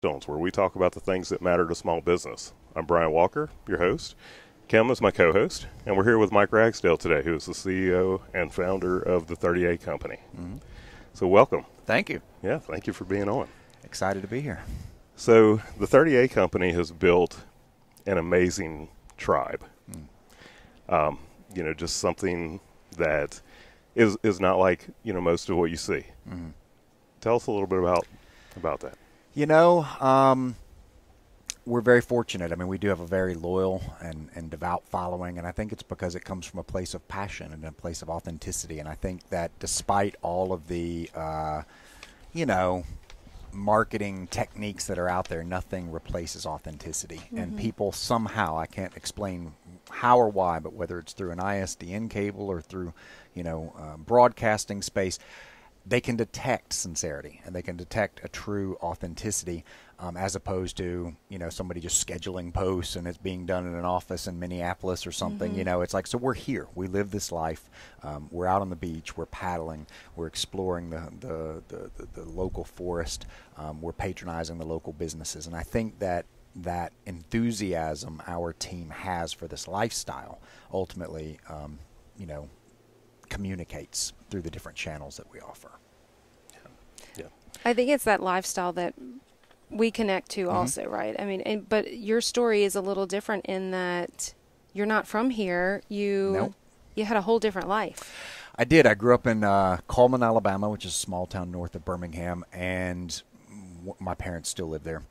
Stones, where we talk about the things that matter to small business. I'm Brian Walker, your host. Kim is my co-host, and we're here with Mike Ragsdale today, who is the CEO and founder of the 30A Company. Mm-hmm. So welcome. Thank you. Yeah, thank you for being on. Excited to be here. So the 30A Company has built an amazing tribe. Just something that is not like, most of what you see. Mm-hmm. Tell us a little bit about that. We're very fortunate. I mean, we do have a very loyal and devout following, and I think it's because it comes from a place of passion and a place of authenticity. And I think that despite all of the, marketing techniques that are out there, nothing replaces authenticity. Mm-hmm. And people somehow, I can't explain how or why, but whether it's through an ISDN cable or through, broadcasting space, they can detect sincerity and they can detect a true authenticity, as opposed to, somebody just scheduling posts and it's being done in an office in Minneapolis or something. Mm-hmm. It's like, so we're here. We live this life. We're out on the beach. We're paddling. We're exploring the local forest. We're patronizing the local businesses. And I think that enthusiasm our team has for this lifestyle ultimately, communicates through the different channels that we offer. Yeah. I think it's that lifestyle that we connect to also, right? I mean, but your story is a little different in that you're not from here. You had a whole different life. I did. I grew up in Cullman, Alabama, which is a small town north of Birmingham, and my parents still live there.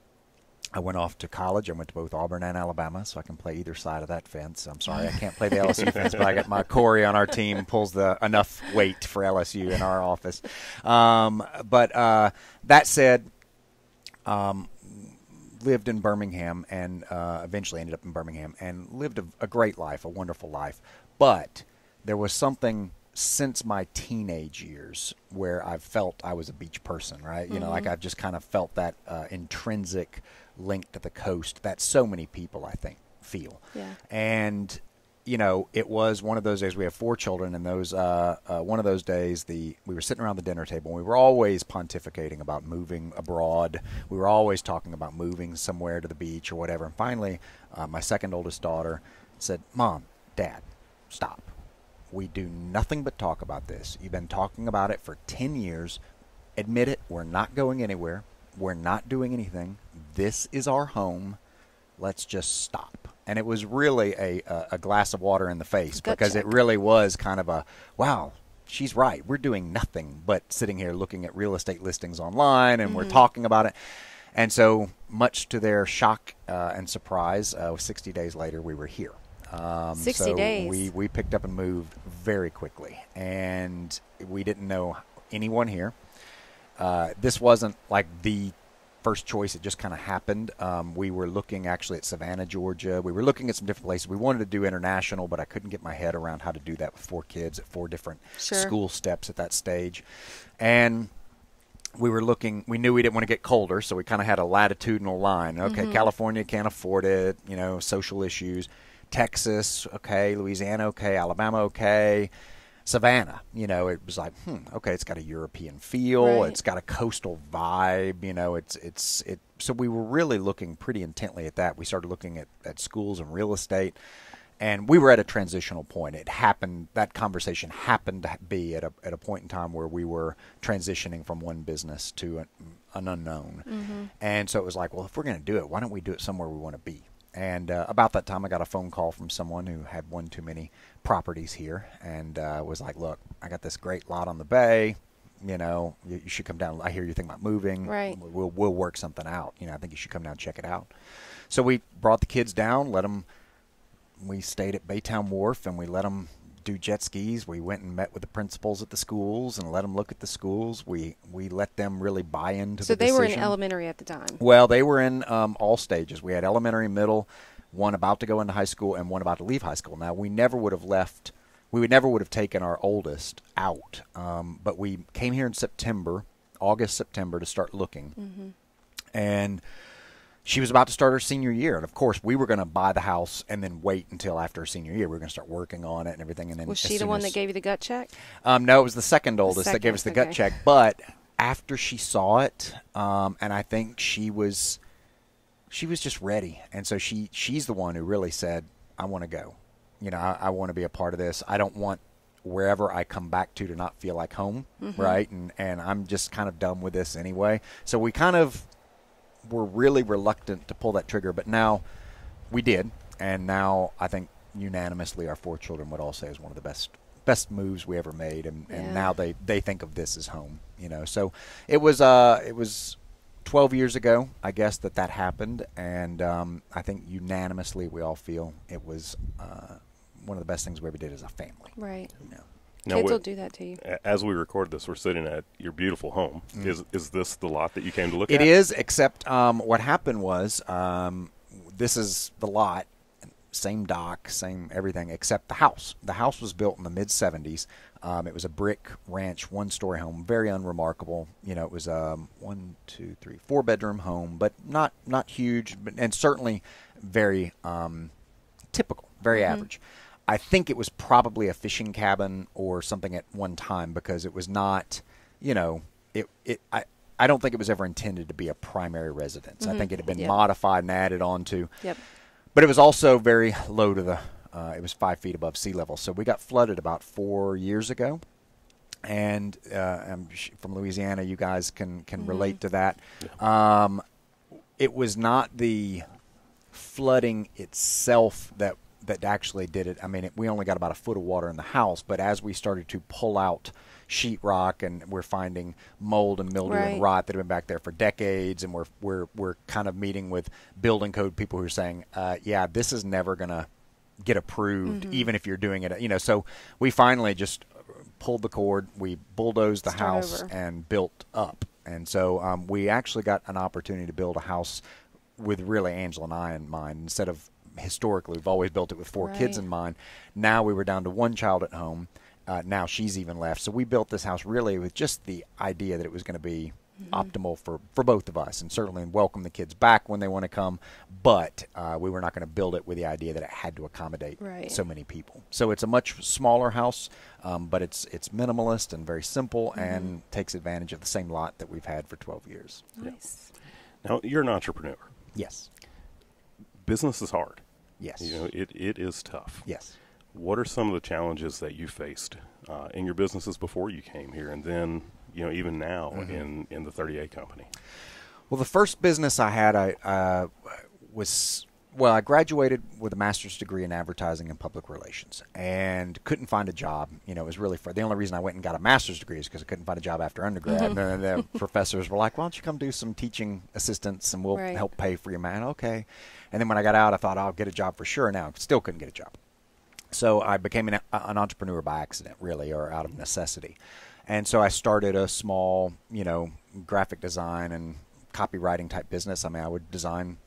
I went off to college. I went to both Auburn and Alabama, so I can play either side of that fence. I'm sorry, I can't play the LSU fence, but I got my Corey on our team pulls enough weight for LSU in our office. But that said, lived in Birmingham and eventually ended up in Birmingham and lived a great life, a wonderful life. But there was something since my teenage years where I've felt I was a beach person, right? Like I've just kind of felt that intrinsic link to the coast that so many people, I think, feel. Yeah. And, it was one of those days. We have 4 children, and those one of those days we were sitting around the dinner table, and we were always pontificating about moving abroad. We were always talking about moving somewhere to the beach or whatever. And finally, my second oldest daughter said, "Mom, Dad, stop. We do nothing but talk about this. You've been talking about it for 10 years. Admit it, we're not going anywhere. We're not doing anything. This is our home. Let's just stop." And it was really a glass of water in the face, because it really was kind of a, wow, she's right. We're doing nothing but sitting here looking at real estate listings online, and we're talking about it. And so much to their shock and surprise, 60 days later, we were here. 60 days. We picked up and moved very quickly, and we didn't know anyone here. This wasn't like the first choice. It just kind of happened. We were looking actually at Savannah, Georgia. We were looking at some different places. We wanted to do international, but I couldn't get my head around how to do that with 4 kids at 4 different school steps at that stage. And we were looking, we knew we didn't want to get colder, so we kind of had a latitudinal line. Okay, California can't afford it, social issues. Texas, okay. Louisiana, okay. Alabama, okay. Savannah, it was like, okay, it's got a European feel. Right. It's got a coastal vibe. So we were really looking pretty intently at that. We started looking at schools and real estate, and we were at a transitional point. It happened, that conversation happened to be at a point in time where we were transitioning from one business to an unknown. Mm-hmm. And so it was like, well, if we're going to do it, why don't we do it somewhere we want to be? And about that time, I got a phone call from someone who had one too many properties here, and was like, "Look, I got this great lot on the bay. You should come down. I hear you think about moving. Right. We'll work something out. I think you should come down and check it out." So we brought the kids down, we stayed at Baytown Wharf, and we let them do jet skis. We went and met with the principals at the schools and let them look at the schools. We let them really buy into the decision. So they were in elementary at the time? Well, they were in all stages. We had elementary, middle, one about to go into high school, and one about to leave high school. Now, we never would have taken our oldest out, but we came here in August, September, to start looking. Mm-hmm. And she was about to start her senior year, and of course, we were going to buy the house and then wait until after her senior year. We were going to start working on it and everything. And then was she the one that gave you the gut check? No, it was the second oldest that gave us the gut check. But after she saw it, and I think she was just ready. And so she's the one who really said, I want to go. You know, I want to be a part of this. I don't want wherever I come back to not feel like home, right? And I'm just kind of done with this anyway. So we kind of were really reluctant to pull that trigger, but now we did. And now I think unanimously our 4 children would all say is one of the best moves we ever made. And now they think of this as home, you know. So it was 12 years ago, I guess, that happened. And I think unanimously we all feel it was one of the best things we ever did as a family. Right. You know. Kids will do that to you. As we record this, we're sitting at your beautiful home. Is this the lot that you came to look at? It is, except what happened was this is the lot, same dock, same everything, except the house. The house was built in the mid-'70s. It was a brick ranch, 1-story home, very unremarkable. You know, it was a 4-bedroom home, but not huge, and certainly very typical, very average. I think it was probably a fishing cabin or something at one time, because it was not, you know, I don't think it was ever intended to be a primary residence. I think it had been modified and added on to. Yep. But it was also very low to it was 5 feet above sea level. So we got flooded about 4 years ago. And I'm from Louisiana, you guys can relate to that. It was not the flooding itself that actually did it. I mean, we only got about a foot of water in the house, but as we started to pull out sheetrock, and we're finding mold and mildew and rot that have been back there for decades, and we're kind of meeting with building code people who are saying, yeah, this is never going to get approved, even if you're doing it. You know, so we finally just pulled the cord, we bulldozed the house and built up. And so we actually got an opportunity to build a house with really Angela and I in mind. Instead of historically, we've always built it with 4 kids in mind. Now we were down to 1 child at home. Now she's even left. So we built this house really with just the idea that it was going to be optimal for both of us, and certainly welcome the kids back when they want to come. But we were not going to build it with the idea that it had to accommodate so many people. So it's a much smaller house, but it's minimalist and very simple, and takes advantage of the same lot that we've had for 12 years. Nice. Yeah. Now, you're an entrepreneur. Yes. Business is hard. Yes. You know, it is tough. Yes. What are some of the challenges that you faced in your businesses before you came here, and then, you know, even now in the 30A company? Well, the first business I had, I graduated with a master's degree in advertising and public relations, and couldn't find a job. You know, it was really the only reason I went and got a master's degree is because I couldn't find a job after undergrad. And then the professors were like, "Why don't you come do some teaching assistance, and we'll help pay for your man?" Okay. And then when I got out, I thought I'll get a job for sure. Now, still couldn't get a job. So I became an entrepreneur by accident, really, or out of necessity. And so I started a small, you know, graphic design and copywriting type business. I mean, I would design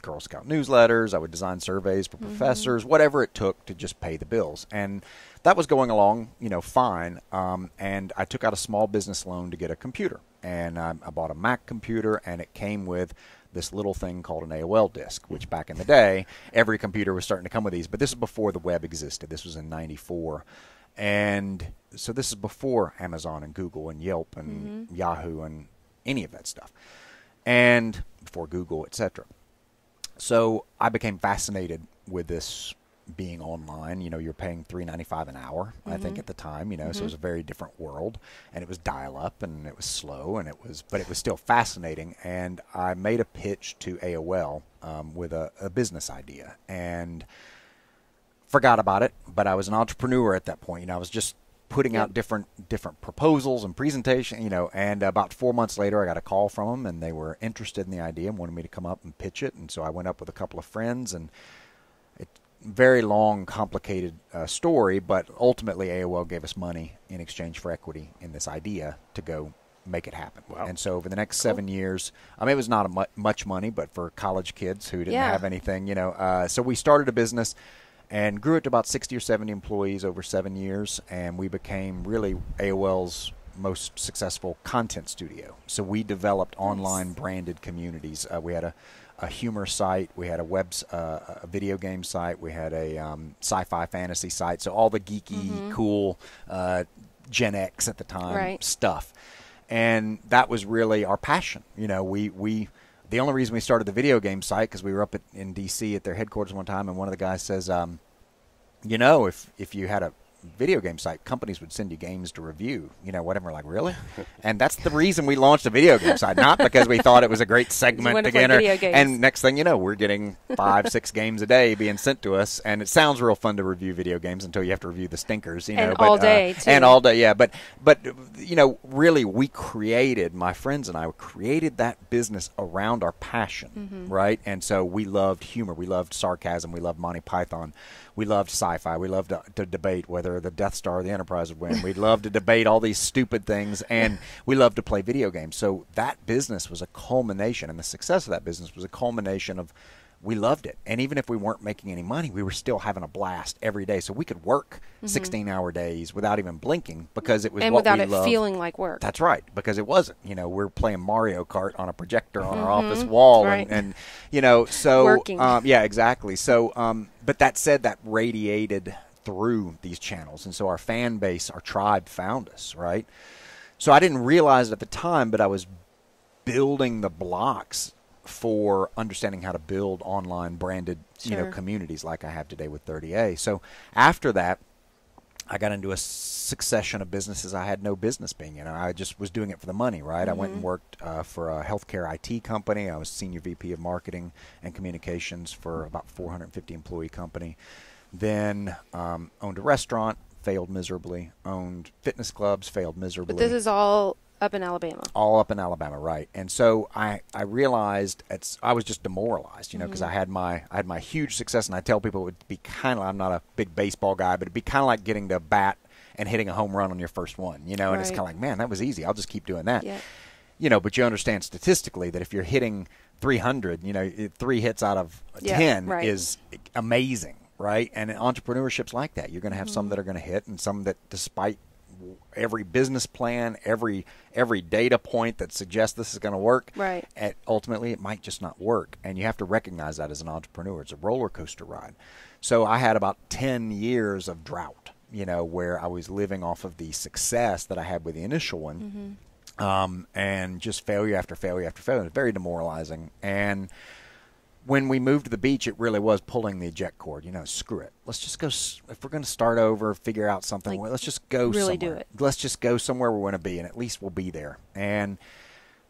Girl Scout newsletters, I would design surveys for professors, whatever it took to just pay the bills. And that was going along, you know, fine. And I took out a small business loan to get a computer. And I bought a Mac computer, and it came with this little thing called an AOL disk, which back in the day, every computer was starting to come with these. But this is before the web existed. This was in '94. And so this is before Amazon and Google and Yelp and Yahoo and any of that stuff. And before Google, etc. So I became fascinated with this being online. You know, you're paying $3.95 an hour, I think, at the time, you know, so it was a very different world, and it was dial-up, and it was slow, and but it was still fascinating. And I made a pitch to AOL with a business idea, and forgot about it. But I was an entrepreneur at that point. You know, I was just putting out different proposals and presentation, you know, and about 4 months later, I got a call from them, and they were interested in the idea and wanted me to come up and pitch it. And so I went up with a couple of friends, and very long, complicated story, but ultimately AOL gave us money in exchange for equity in this idea to go make it happen. Wow. And so over the next 7 years, I mean, it was not much money, but for college kids who didn't have anything, you know, so we started a business and grew it to about 60 or 70 employees over 7 years, and we became really AOL's most successful content studio. So we developed online branded communities. We had a humor site, we had a video game site, we had a sci-fi fantasy site, so all the geeky, cool Gen X at the time stuff. And that was really our passion. You know, the only reason we started the video game site, because we were up in D.C. at their headquarters one time, and one of the guys says, you know, if you had a video game site, companies would send you games to review, you know, whatever. We're like, really? And that's the reason we launched a video game site, not because we thought it was a great segment to get. And next thing you know, we're getting 5-6 games a day being sent to us, and it sounds real fun to review video games until you have to review the stinkers, you know. And all day, too. And all day, yeah. But you know, really, my friends and I created that business around our passion, right? And so we loved humor, we loved sarcasm, we loved Monty Python. We loved sci-fi. We loved to debate whether the Death Star or the Enterprise would win. We loved to debate all these stupid things, and we loved to play video games. So that business was a culmination, and the success of that business was a culmination of we loved it. And even if we weren't making any money, we were still having a blast every day. So we could work 16-hour days without even blinking because it was what we loved. And without it feeling like work. That's right, because it wasn't. You know, we're playing Mario Kart on a projector on our office wall. Right. And you know, so. Working. Yeah, exactly. So, but that said, that radiated through these channels. And so our fan base, our tribe found us, right? So I didn't realize it at the time, but I was building the blocks for understanding how to build online branded, you know, communities like I have today with 30A. So after that, I got into a succession of businesses I had no business being in. I just was doing it for the money, right? I went and worked for a healthcare IT company. I was senior VP of marketing and communications for about 450 employee company. Then owned a restaurant, failed miserably. Owned fitness clubs, failed miserably. But this is all up in Alabama. All up in Alabama, right. And so I realized I was just demoralized, you know, because I had my huge success, and I tell people it would be kind of, I'm not a big baseball guy, but it'd be kind of like getting to bat and hitting a home run on your first one, you know, and it's kind of like, man, that was easy. I'll just keep doing that. Yeah. You know, but you understand statistically that if you're hitting 300, you know, 3 hits out of 10 is amazing, right? And entrepreneurship's like that. You're going to have some that are going to hit and some that, despite every business plan, every data point that suggests this is going to work, right, ultimately it might just not work. And you have to recognize that as an entrepreneur. It's a roller coaster ride. So I had about 10 years of drought, you know, where I was living off of the success that I had with the initial one, and just failure after failure after failure. It was very demoralizing. And when we moved to the beach, it really was pulling the eject cord. You know, screw it. Let's just go. If we're going to start over, figure out something, let's just go really somewhere. Do it. Let's just go somewhere we want to be, and at least we'll be there. And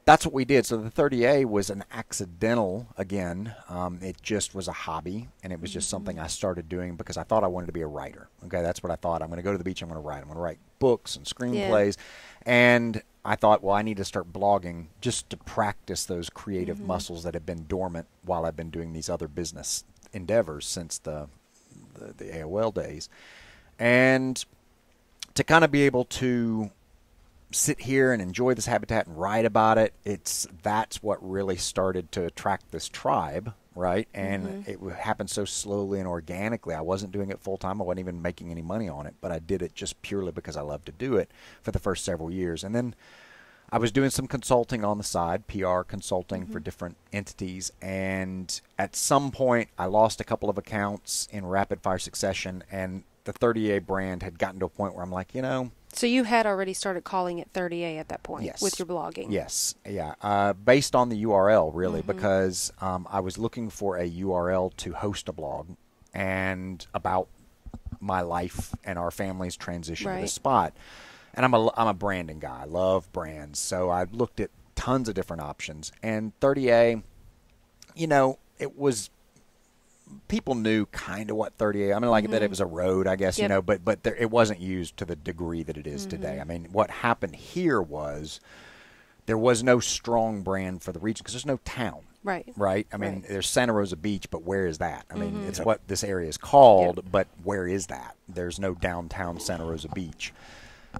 that's what we did. So the 30A was an accidental, again. It just was a hobby, and it was just something I started doing because I thought I wanted to be a writer. Okay, that's what I thought. I'm going to go to the beach, I'm going to write. I'm going to write books and screenplays. And I thought, well, I need to start blogging just to practice those creative muscles that have been dormant while I've been doing these other business endeavors since the AOL days. And to kind of be able to sit here and enjoy this habitat and write about it, that's what really started to attract this tribe, right? And it happened so slowly and organically. I wasn't doing it full time. I wasn't even making any money on it, but I did it just purely because I loved to do it for the first several years. And then I was doing some consulting on the side, PR consulting for different entities. And at some point, I lost a couple of accounts in rapid fire succession, and the 30A brand had gotten to a point where I'm like, you know. So you had already started calling it 30A at that point, yes, with your blogging. Yes, yeah. Based on the URL, really, because I was looking for a URL to host a blog and about my life and our family's transition to the spot. And I'm a branding guy. I love brands. So I looked at tons of different options. And 30A, you know, it was, people knew kind of what 30A, I mean, like that it was a road, I guess, you know, but it wasn't used to the degree that it is today. I mean, what happened here was there was no strong brand for the region because there's no town. Right? I mean, there's Santa Rosa Beach, but where is that? I mean, it's what this area is called, but where is that? There's no downtown Santa Rosa Beach.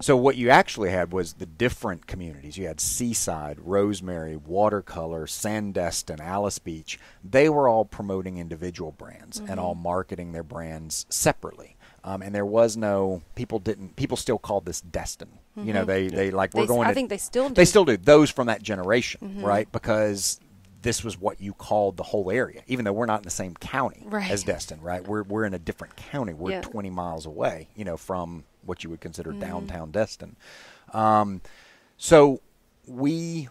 So what you actually had was the different communities. You had Seaside, Rosemary, Watercolor, Sandestin, Alice Beach. They were all promoting individual brands and all marketing their brands separately. And there was no, people still called this Destin. You know, they like, we're going to. I think they still do. They still do. Those from that generation, right? Because this was what you called the whole area, even though we're not in the same county as Destin, right? We're in a different county. We're 20 miles away, you know, from what you would consider downtown Destin. So we,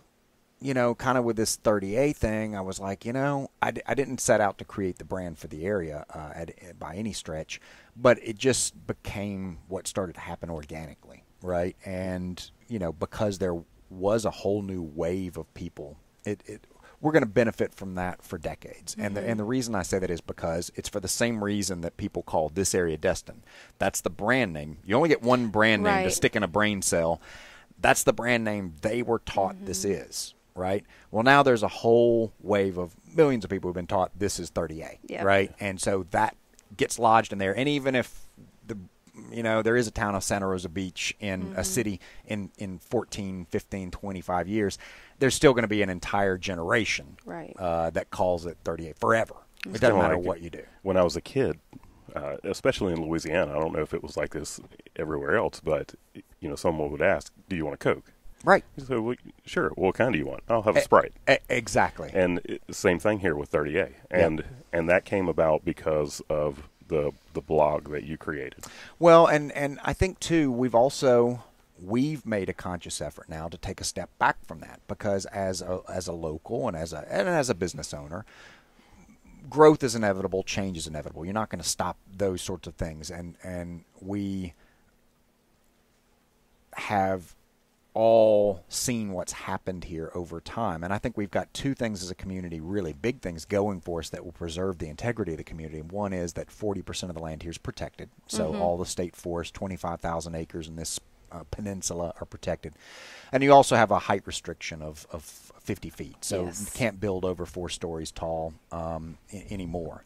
kind of with this 30A thing, I was like, I didn't set out to create the brand for the area by any stretch, but it just became what started to happen organically, right? And, because there was a whole new wave of people, we're going to benefit from that for decades. And the reason I say that is because it's for the same reason that people call this area Destin. That's the brand name. You only get one brand name to stick in a brain cell. That's the brand name they were taught this is. Right. Well, now there's a whole wave of millions of people who've been taught this is 30A. Right. And so that gets lodged in there. And even if there is a town of Santa Rosa Beach in a city in 14, 15, 25 years, there's still going to be an entire generation that calls it 30A forever. It doesn't matter what you do. When I was a kid, especially in Louisiana, I don't know if it was like this everywhere else, but someone would ask, "Do you want a Coke?" Right. So, well, sure. What kind do you want? I'll have a Sprite. Exactly. And same thing here with 30A. And that came about because of the blog that you created. Well, and I think, too, we've made a conscious effort now to take a step back from that, because as a local and as a business owner, growth is inevitable, change is inevitable. You're not going to stop those sorts of things. And we have all seen what's happened here over time. And I think we've got two things as a community, really big things going for us that will preserve the integrity of the community. One is that 40% of the land here is protected. So all the state forest, 25,000 acres in this peninsula are protected. And you also have a height restriction of 50 feet. So you can't build over 4 stories tall anymore,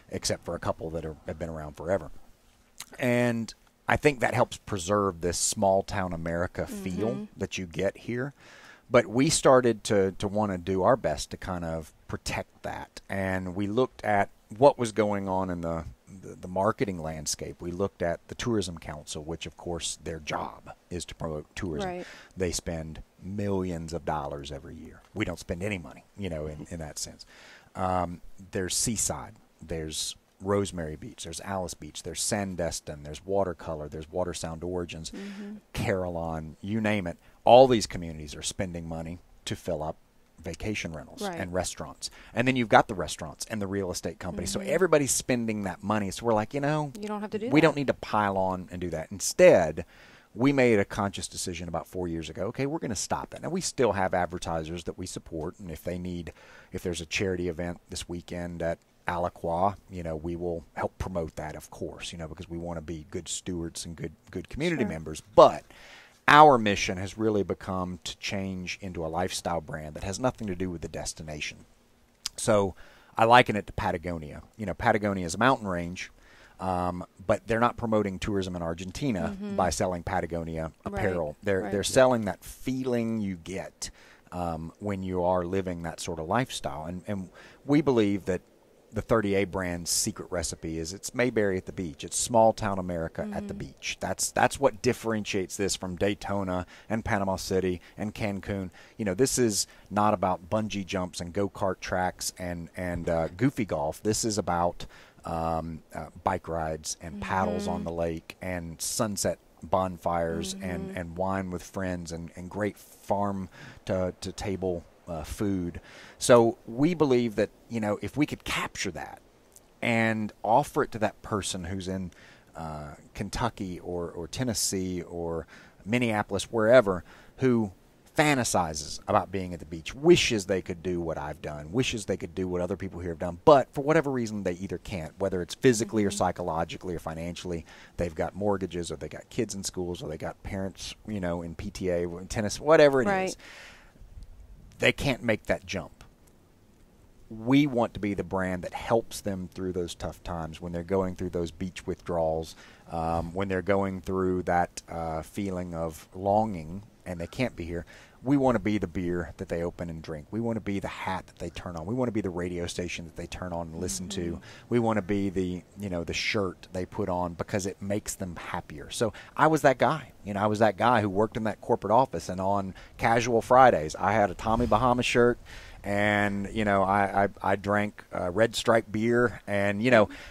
except for a couple that have been around forever. And I think that helps preserve this small town America feel that you get here. But we started to want to do our best to kind of protect that. And we looked at what was going on in the marketing landscape. We looked at the Tourism Council, which, of course, their job is to promote tourism. Right. They spend millions of dollars every year. We don't spend any money, in that sense. There's Seaside. There's Rosemary Beach, there's Alice Beach, there's Sandestin, there's Watercolor, there's Water Sound Origins, Carillon, you name it. All these communities are spending money to fill up vacation rentals and restaurants. And then you've got the restaurants and the real estate companies. So everybody's spending that money. So we're like, you don't have to do that. We don't need to pile on and do that. Instead, we made a conscious decision about 4 years ago. Okay, we're going to stop that. Now, we still have advertisers that we support. And if there's a charity event this weekend at Alaqua, we will help promote that, of course, because we want to be good stewards and good community members. But our mission has really become to change into a lifestyle brand that has nothing to do with the destination. So I liken it to Patagonia. Patagonia is a mountain range, but they're not promoting tourism in Argentina by selling Patagonia apparel. They're selling that feeling you get when you are living that sort of lifestyle. And we believe that the 30A brand's secret recipe is it's Mayberry at the beach. It's small town America at the beach. That's what differentiates this from Daytona and Panama City and Cancun. This is not about bungee jumps and go-kart tracks and goofy golf. This is about bike rides and paddles on the lake and sunset bonfires and wine with friends and great farm to table food. So we believe that, if we could capture that and offer it to that person who's in Kentucky or Tennessee or Minneapolis, wherever, who fantasizes about being at the beach, wishes they could do what I've done, wishes they could do what other people here have done, but for whatever reason they either can't, whether it's physically or psychologically or financially. They've got mortgages, or they got kids in schools, or they got parents, in PTA, in tennis, whatever it is. They can't make that jump. We want to be the brand that helps them through those tough times when they're going through those beach withdrawals, when they're going through that feeling of longing and they can't be here. We want to be the beer that they open and drink. We want to be the hat that they turn on. We want to be the radio station that they turn on and listen to. We want to be the shirt they put on because it makes them happier. So I was that guy. I was that guy who worked in that corporate office, and on casual Fridays, I had a Tommy Bahama shirt and I drank Red Stripe beer, and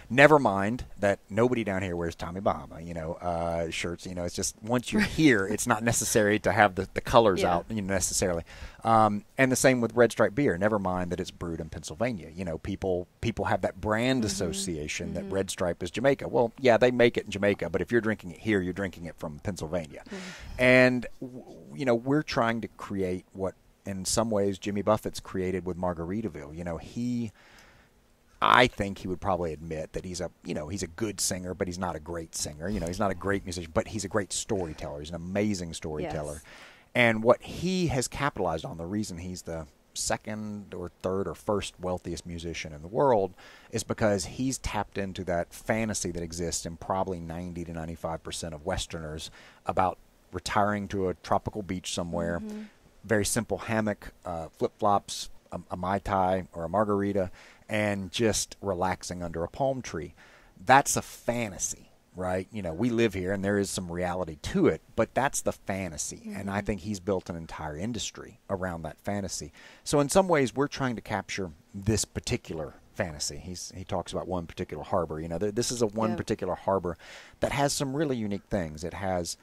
never mind that nobody down here wears Tommy Bahama shirts. It's just once you're here, it's not necessary to have the colors out necessarily. And the same with Red Stripe beer. Never mind that it's brewed in Pennsylvania. People have that brand association that Red Stripe is Jamaica. Well, yeah, they make it in Jamaica, but if you're drinking it here, you're drinking it from Pennsylvania. And we're trying to create what in some ways Jimmy Buffett's created with Margaritaville. I think he would probably admit that he's a good singer, but he's not a great singer. He's not a great musician, but he's a great storyteller. He's an amazing storyteller. Yes. And what he has capitalized on, the reason he's the second or third or first wealthiest musician in the world, is because he's tapped into that fantasy that exists in probably 90 to 95% of Westerners about retiring to a tropical beach somewhere, very simple hammock, flip-flops, a Mai Tai or a margarita, and just relaxing under a palm tree. That's a fantasy, right? We live here, and there is some reality to it, but that's the fantasy. And I think he's built an entire industry around that fantasy. So in some ways, we're trying to capture this particular fantasy. He talks about one particular harbor. This is a one particular harbor that has some really unique things. It has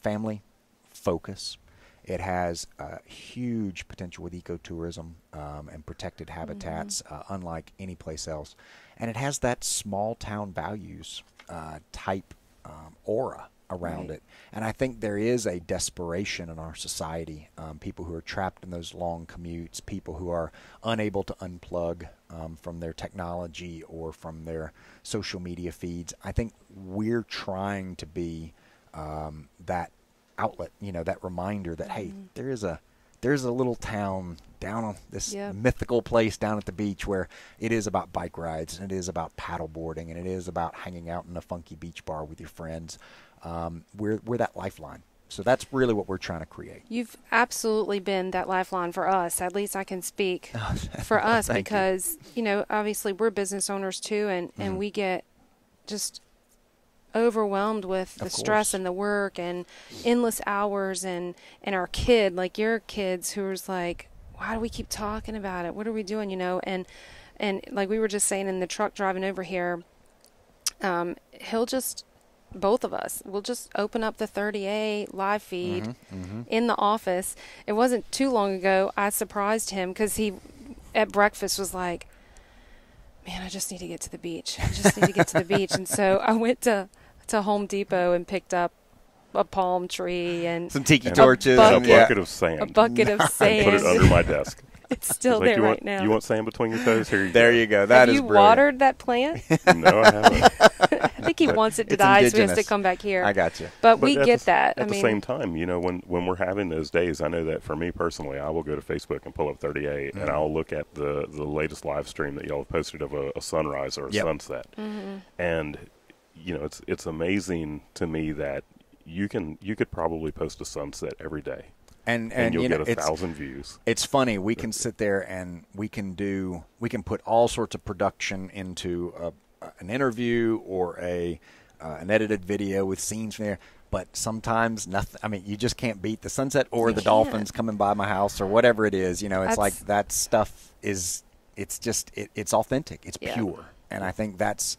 family focus. It has huge potential with ecotourism and protected habitats, unlike any place else. And it has that small town values type aura around it. And I think there is a desperation in our society, people who are trapped in those long commutes, people who are unable to unplug from their technology or from their social media feeds. I think we're trying to be that outlet, that reminder that, hey, there's a little town down on this mythical place down at the beach where it is about bike rides, and it is about paddle boarding, and it is about hanging out in a funky beach bar with your friends. We're that lifeline. So that's really what we're trying to create. You've absolutely been that lifeline for us. At least I can speak for us because, obviously we're business owners too, and we get just overwhelmed with the stress and the work and endless hours and our kid, like your kids, who was like, why do we keep talking about it? What are we doing? And like we were just saying in the truck driving over here, both of us will just open up the 30A live feed in the office. It wasn't too long ago I surprised him because he at breakfast was like, man, I just need to get to the beach. And so I went to Home Depot and picked up a palm tree and some tiki torches, a bucket of sand. A bucket of sand. Put it under my desk. It's still there right now. You want sand between your toes? Here you there go. You go. That Have is you brilliant. watered that plant? No, I haven't. I think he wants it to die, so he has to come back here. I got you. But we get that. At the same time, when we're having those days, I know that for me personally, I will go to Facebook and pull up 38, and I'll look at the latest live stream that y'all have posted of a sunrise or a sunset. And it's amazing to me that you could probably post a sunset every day. And you'll get 1,000 views. It's funny. We can sit there and we can put all sorts of production into an interview or an edited video with scenes from there. But sometimes nothing. I mean, you just can't beat the sunset or the dolphins coming by my house or whatever it is. It's like that stuff is. It's just it's authentic. It's pure, and I think that's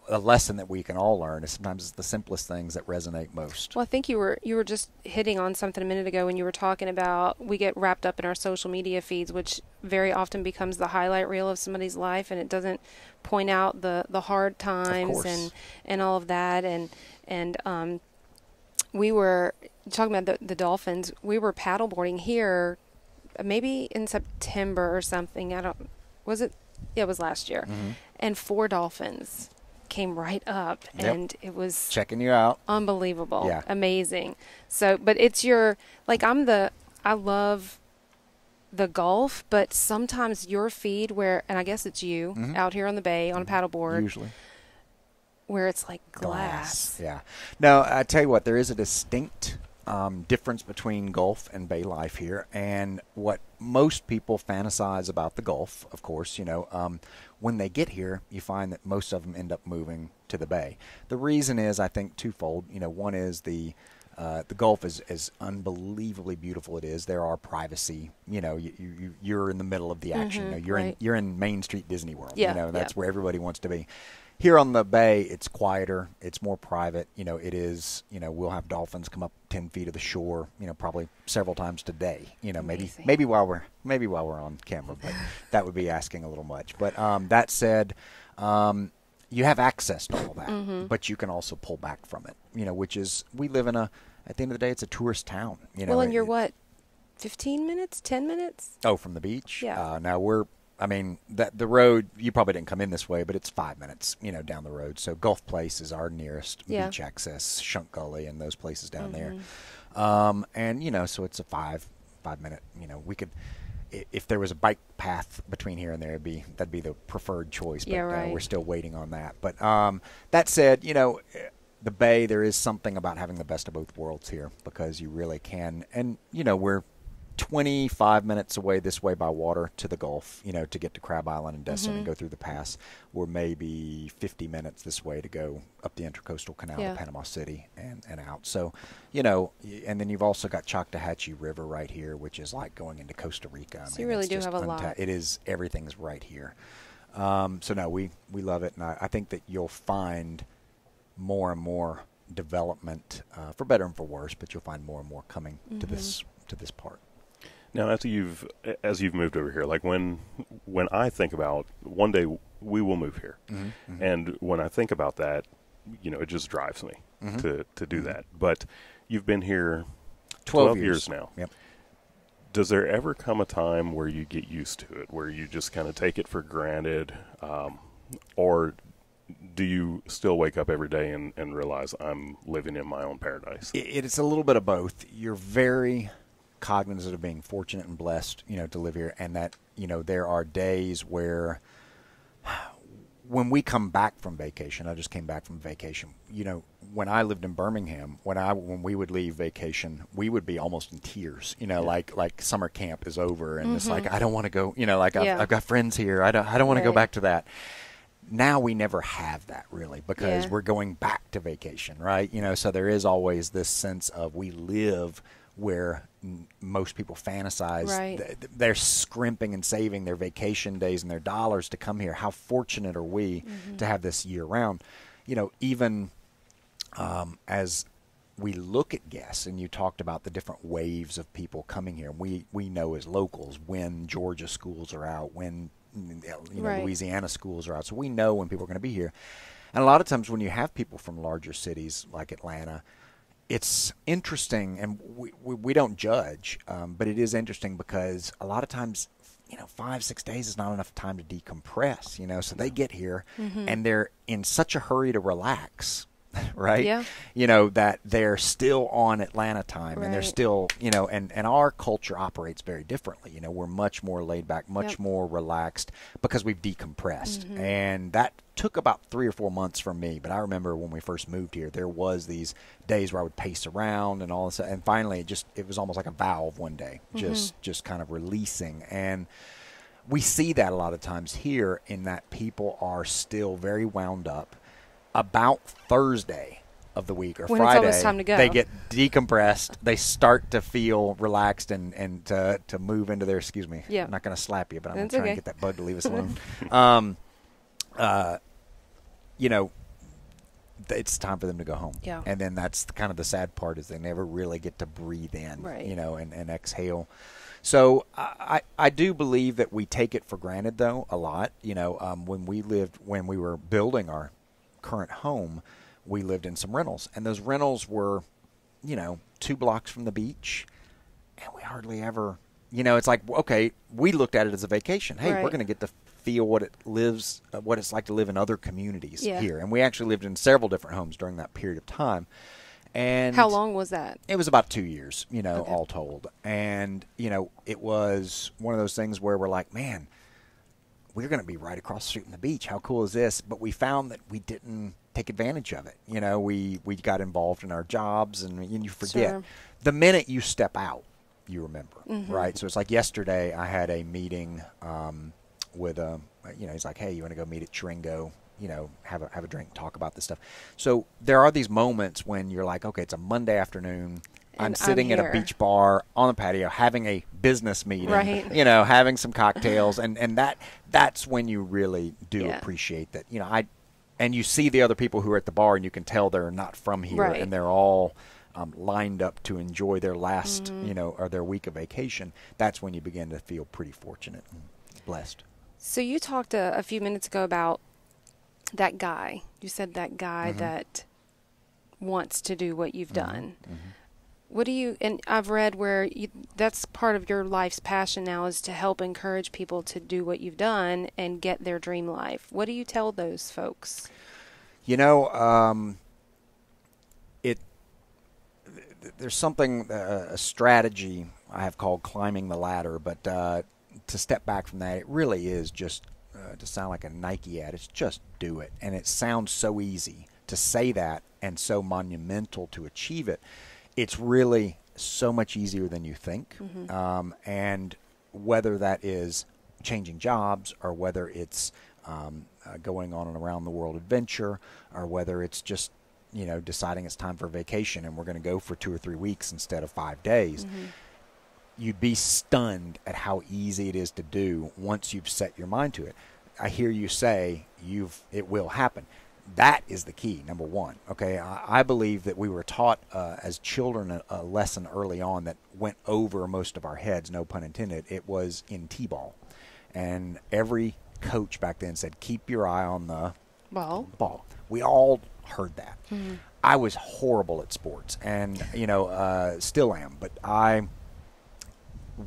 a lesson that we can all learn. Is sometimes it's the simplest things that resonate most. Well, I think you were just hitting on something a minute ago when you were talking about we get wrapped up in our social media feeds, which very often becomes the highlight reel of somebody's life, and it doesn't point out the hard times and all of that. And we were talking about the dolphins. We were paddleboarding here, maybe in September or something. Was it? Yeah, it was last year, and 4 dolphins came right up, and it was checking you out. Unbelievable. Amazing. So, but it's I love the Gulf, but sometimes your feed and I guess it's you out here on the bay on a paddleboard, usually, where it's like glass. Yeah. Now, I tell you what, there is a distinct difference between Gulf and bay life here, and what most people fantasize about the Gulf, of course, when they get here, you find that most of them end up moving to the bay. The reason is, I think, twofold. One is the The Gulf is as unbelievably beautiful it is. There are privacy. You're in the middle of the action. You're in Main Street Disney World. Yeah, That's where everybody wants to be. Here on the bay, it's quieter. It's more private. It is. We'll have dolphins come up 10 feet of the shore. Probably several times today. Maybe while we're on camera, but that would be asking a little much. But that said, you have access to all that, but you can also pull back from it. Which is, we live in at the end of the day, it's a tourist town. Well, and you're what, 15 minutes, 10 minutes? Oh, from the beach? Yeah. Now the road, you probably didn't come in this way, but it's 5 minutes, down the road. So Gulf Place is our nearest beach access, Shunk Gully and those places down there. And, so it's a 5 minute, we could, if there was a bike path between here and there, that'd be the preferred choice. But we're still waiting on that. But that said, the bay, there is something about having the best of both worlds here, because you really can. And, we're 25 minutes away this way by water to the Gulf, to get to Crab Island and Destin and go through the pass. We're maybe 50 minutes this way to go up the Intercoastal Canal to Panama City and out. So, and then you've also got Choctawhatchee River right here, which is like going into Costa Rica. So you really do have a lot. It is, everything's right here. So no, we love it. And I think that you'll find more and more development, for better and for worse, but you'll find more and more coming to this part. Now, as you've moved over here, like when I think about one day we will move here, and when I think about that, it just drives me to do that. But you've been here 12 years now. Yep. Does there ever come a time where you get used to it, where you just kind of take it for granted, or do you still wake up every day and realize I'm living in my own paradise? It's a little bit of both. You're very cognizant of being fortunate and blessed, to live here, and that, there are days where when we come back from vacation, I just came back from vacation, when I lived in Birmingham, when we would leave vacation, we would be almost in tears, like summer camp is over and it's like, I don't want to go, I've got friends here. I don't want to go back to that. Now we never have that really, because we're going back to vacation, right? So there is always this sense of we live where most people fantasize. Right. They're scrimping and saving their vacation days and their dollars to come here. How fortunate are we to have this year round? Even as we look at guests, and you talked about the different waves of people coming here, we know as locals when Georgia schools are out, when Louisiana schools are out. So we know when people are going to be here. And a lot of times when you have people from larger cities like Atlanta, it's interesting, and we don't judge, but it is interesting because a lot of times, 5-6 days is not enough time to decompress, so they get here and they're in such a hurry to relax, right? Yeah. That they're still on Atlanta time and they're still, and our culture operates very differently. We're much more laid back, much more relaxed because we've decompressed. And that took about 3 or 4 months for me. But I remember when we first moved here, there was these days where I would pace around and all this. And finally, it was almost like a valve one day, just kind of releasing. And we see that a lot of times here in that people are still very wound up. About Thursday of the week or when Friday, it's almost time to go, they get decompressed. They start to feel relaxed and to move into their, excuse me, I'm not going to slap you, but I'm going to try and get that bug to leave us alone. It's time for them to go home. Yeah. And then that's kind of the sad part, is they never really get to breathe in, and exhale. So I do believe that we take it for granted, though, a lot. When we were building our current home, we lived in some rentals, and those rentals were 2 blocks from the beach, and we hardly ever it's like, okay, we looked at it as a vacation. Hey, we're going to get to feel what it's like to live in other communities here. And we actually lived in several different homes during that period of time. And how long was that? It was about 2 years, all told. And it was one of those things where we're like, man, we're going to be right across the street from the beach. How cool is this? But we found that we didn't take advantage of it. We got involved in our jobs, and you forget. Sure. The minute you step out, you remember, right? So it's like yesterday I had a meeting with a he's like, hey, you want to go meet at Chiringo? Have a drink, talk about this stuff. So there are these moments when you're like, okay, it's a Monday afternoon. I'm sitting at a beach bar on the patio having a business meeting, right. Having some cocktails. And that's when you really do appreciate that, and you see the other people who are at the bar and you can tell they're not from here, right. and they're all lined up to enjoy their last, or their week of vacation. That's when you begin to feel pretty fortunate and blessed. So you talked a few minutes ago about that guy. You said that guy that wants to do what you've done. What do you, and I've read where that's part of your life's passion now, is to help encourage people to do what you've done and get their dream life. What do you tell those folks? There's something, a strategy I have called climbing the ladder, but to step back from that, it really is just, to sound like a Nike ad, it's just do it. And it sounds so easy to say that and so monumental to achieve it. It's really so much easier than you think. And whether that is changing jobs, or whether it's going on an around-the-world adventure, or whether it's just, deciding it's time for vacation and we're going to go for 2 or 3 weeks instead of 5 days, you'd be stunned at how easy it is to do once you've set your mind to it. I hear you say it will happen. That is the key, number one. Okay, I believe that we were taught as children a lesson early on that went over most of our heads, no pun intended. It was in T-ball. And every coach back then said, keep your eye on the ball. We all heard that. I was horrible at sports and, still am. But I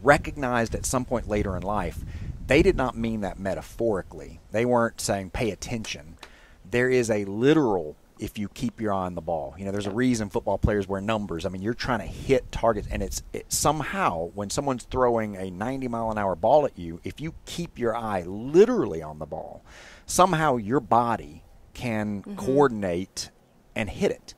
recognized at some point later in life, they did not mean that metaphorically. They weren't saying pay attention. There is a literal, if you keep your eye on the ball. There's a reason football players wear numbers. I mean, you're trying to hit targets, and it somehow, when someone's throwing a 90-mile-an-hour ball at you, if you keep your eye literally on the ball, somehow your body can coordinate and hit it.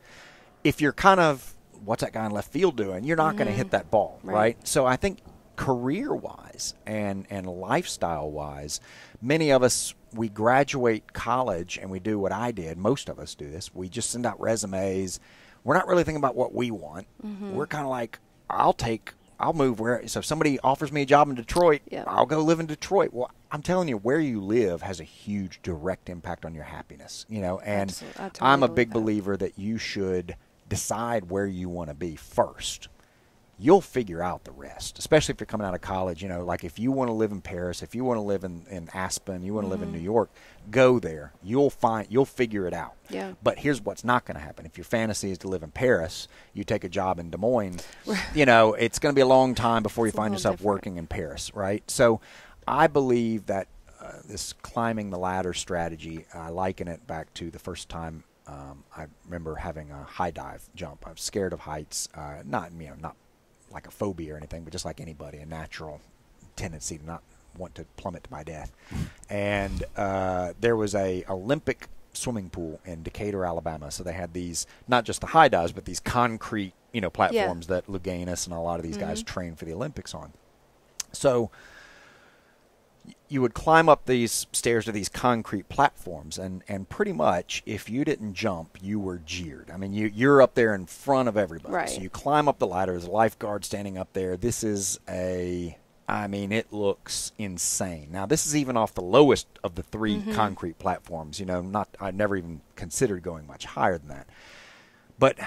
If you're kind of, what's that guy in left field doing? You're not going to hit that ball, right? So I think career-wise and lifestyle-wise, many of us, we graduate college and we do what I did. Most of us do this. We just send out resumes. We're not really thinking about what we want. We're kind of like, I'll move where. So if somebody offers me a job in Detroit, I'll go live in Detroit. Well, I'm telling you, where you live has a huge direct impact on your happiness. And totally I'm a big believer that you should decide where you want to be first. You'll figure out the rest, especially if you're coming out of college. Like if you want to live in Paris, if you want to live in Aspen, you want to live in New York, go there. You'll figure it out. Yeah. But here's what's not going to happen. If your fantasy is to live in Paris, you take a job in Des Moines, it's going to be a long time before you find yourself working in Paris, right? So I believe that this climbing the ladder strategy, I liken it back to the first time I remember having a high dive jump. I was scared of heights, not like a phobia or anything, but just like anybody, a natural tendency to not want to plummet to my death. And there was a Olympic swimming pool in Decatur, Alabama. So they had these, not just the high dives, but these concrete, platforms that Luganis and a lot of these guys train for the Olympics on. So you would climb up these stairs to these concrete platforms, and pretty much if you didn't jump, you were jeered. I mean, you're up there in front of everybody. Right. So you climb up the ladder. There's a lifeguard standing up there. This is it looks insane. Now, this is even off the lowest of the 3 concrete platforms. I never even considered going much higher than that. But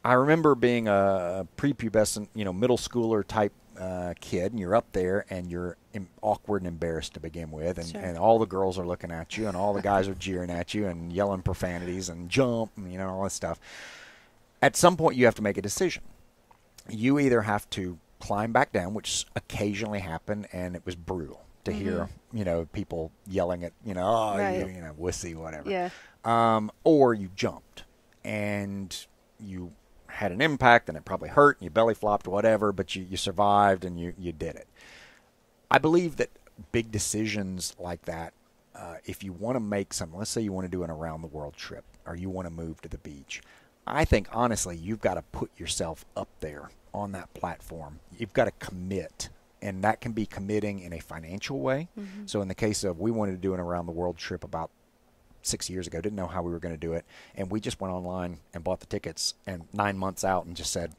I remember being a prepubescent, middle schooler type kid, and you're up there and you're awkward and embarrassed to begin with, and all the girls are looking at you and all the guys are jeering at you and yelling profanities and jump and all this stuff. At some point you have to make a decision. You either have to climb back down, which occasionally happened, and it was brutal to hear people yelling at wussy, whatever, or you jumped and you had an impact and it probably hurt and you belly flopped, whatever, but you survived and you did it. I believe that big decisions like that, if you want to make something, let's say you want to do an around the world trip or you want to move to the beach, I think honestly you've got to put yourself up there on that platform. You've got to commit And that can be committing in a financial way. So in the case of, we wanted to do an around the world trip about 6 years ago, didn't know how we were going to do it. And we just went online and bought the tickets, and 9 months out, and just said,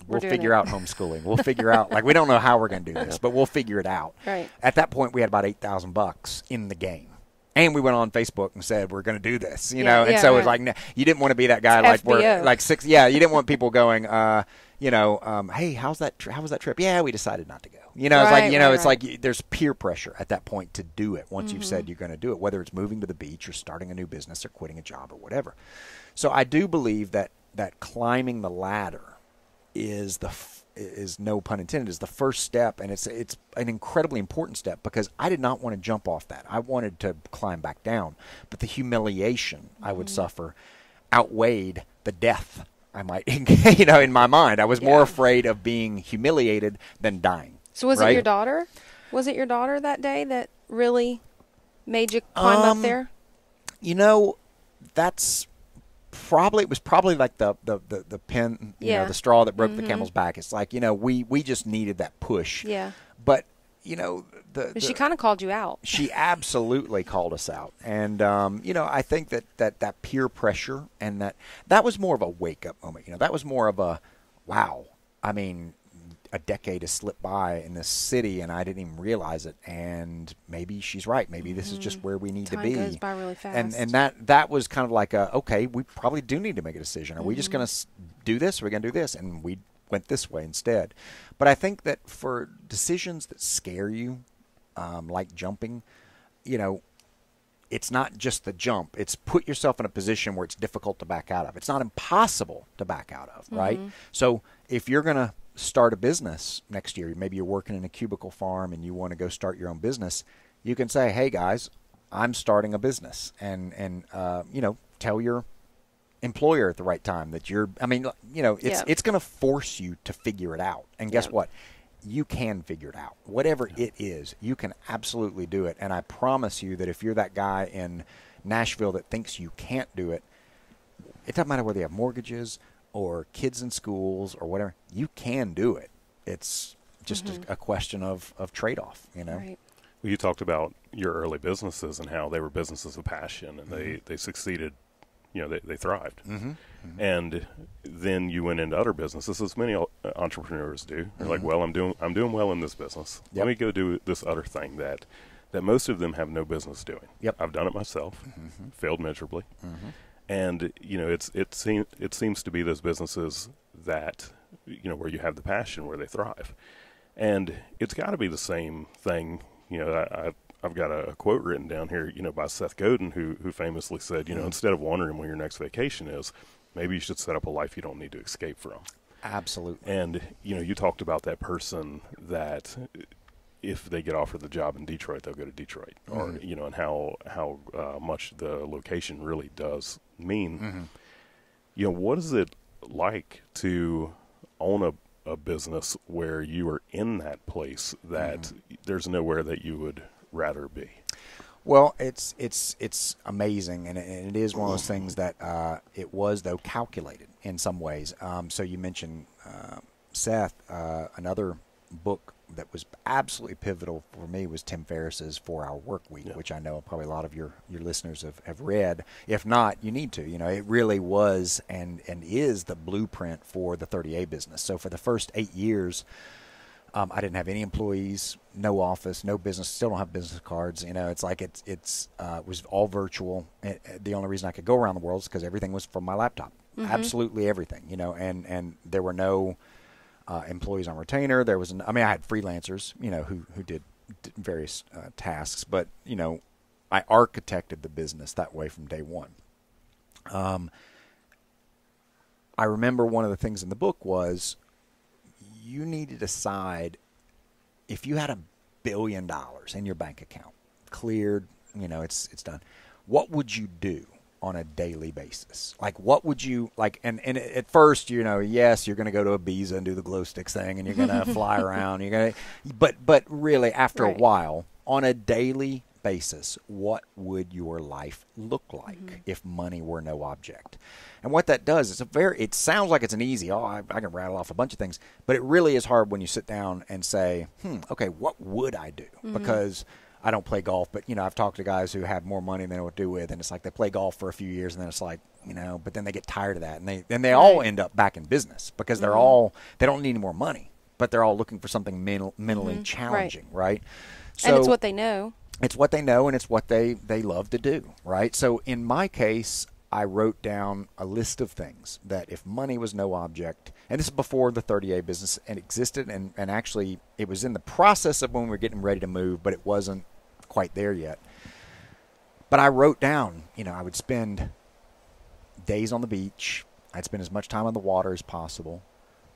we'll figure out homeschooling. We'll figure out, like, we don't know how we're going to do this, but we'll figure it out. Right. At that point, we had about $8,000 in the game. And we went on Facebook and said, we're going to do this, you know. And so it's like, you didn't want to be that guy, it's like, we're FBO. like six. Yeah, you didn't want people going, hey, how was that trip? Yeah, we decided not to go. You know, it's like, it's like there's peer pressure at that point to do it once you've said you're going to do it, whether it's moving to the beach or starting a new business or quitting a job or whatever. So I do believe that climbing the ladder is no pun intended, is the first step, and it's an incredibly important step, because I did not want to jump off that. I wanted to climb back down, but the humiliation I would suffer outweighed the death I might, in my mind. I was more afraid of being humiliated than dying. So was it your daughter? Was it your daughter that day that really made you climb up there? That's probably, it was probably like the pin, the straw that broke the camel's back. It's like, we just needed that push. Yeah. But, she kind of called you out. She absolutely called us out. And, I think that peer pressure, and that was more of a wake-up moment. That was more of a, wow, I mean, a decade has slipped by in this city, and I didn't even realize it. And maybe she's right. Maybe this is just where we need to be. Time goes by really fast. And that was kind of like okay, we probably do need to make a decision. Are we just going to do this, or are we going to do this? And we went this way instead. But I think that for decisions that scare you, like jumping, it's not just the jump. It's put yourself in a position where it's difficult to back out of. It's not impossible to back out of, right? So if you're going to start a business next year, maybe you're working in a cubicle farm and you want to go start your own business, you can say, hey guys, I'm starting a business, and tell your employer at the right time that it's going to force you to figure it out. And guess what? You can figure it out. Whatever it is, you can absolutely do it. And I promise you that if you're that guy in Nashville that thinks you can't do it, it doesn't matter whether you have mortgages or kids in schools or whatever, you can do it. It's just a question of trade-off, Right. Well, you talked about your early businesses and how they were businesses of passion, and they succeeded, they thrived. And then you went into other businesses, as many entrepreneurs do. They're like, well, I'm doing well in this business. Let me go do this other thing that most of them have no business doing. I've done it myself, failed miserably. And it seems to be those businesses that where you have the passion, where they thrive, and it's got to be the same thing. I've got a quote written down here, by Seth Godin, who famously said, instead of wondering when your next vacation is, maybe you should set up a life you don't need to escape from. Absolutely. And you talked about that person that if they get offered the job in Detroit, they'll go to Detroit, or and how much the location really does mean. What is it like to own a business where you are in that place that there's nowhere that you would rather be? Well, it's amazing, and it is one of those things that it was, though, calculated in some ways. So you mentioned Seth. Another book that was absolutely pivotal for me was Tim Ferriss's 4-Hour Work Week, which I know probably a lot of your listeners have read. If not, you need to. It really was and is the blueprint for the 30A business. So for the first 8 years, I didn't have any employees, no office, no business. Still don't have business cards. It's like it was all virtual. The only reason I could go around the world is because everything was from my laptop. Absolutely everything. And there were no employees on retainer. There was I had freelancers, who did various tasks, but I architected the business that way from day one. I remember one of the things in the book was you need to decide if you had $1 billion in your bank account, cleared, it's done. What would you do on a daily basis? Like, what would you like? And at first, yes, you're going to go to Ibiza and do the glow sticks thing, and you're going to fly around. But really, after a while, on a daily basis, what would your life look like if money were no object? And what that does is it sounds like it's an easy, I can rattle off a bunch of things, but it really is hard when you sit down and say, okay, what would I do? Because I don't play golf, but, I've talked to guys who have more money than they know what to do with, and it's like they play golf for a few years, and then it's like, but then they get tired of that, and they all end up back in business because they don't need any more money, but they're all looking for something mentally challenging, right? So, and it's what they know. It's what they know, and it's what they love to do, right? So in my case, I wrote down a list of things that if money was no object, and this is before the 30A business existed, and actually it was in the process of when we were getting ready to move, but it wasn't quite there yet. But I wrote down, I would spend days on the beach. I'd spend as much time on the water as possible.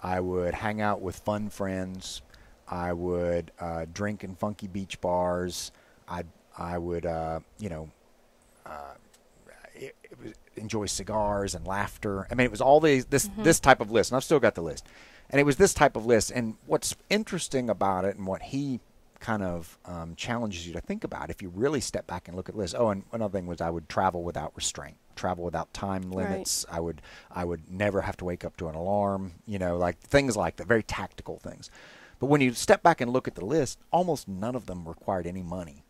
I would hang out with fun friends. I would drink in funky beach bars. I would enjoy cigars and laughter. I mean, it was all this type of list, and I've still got the list. And it was this type of list. And what's interesting about it, and what he kind of challenges you to think about, if you really step back and look at the list. Oh, and another thing was I would travel without restraint, travel without time limits. Right. I would never have to wake up to an alarm. Like things like that, very tactical things. But when you step back and look at the list, almost none of them required any money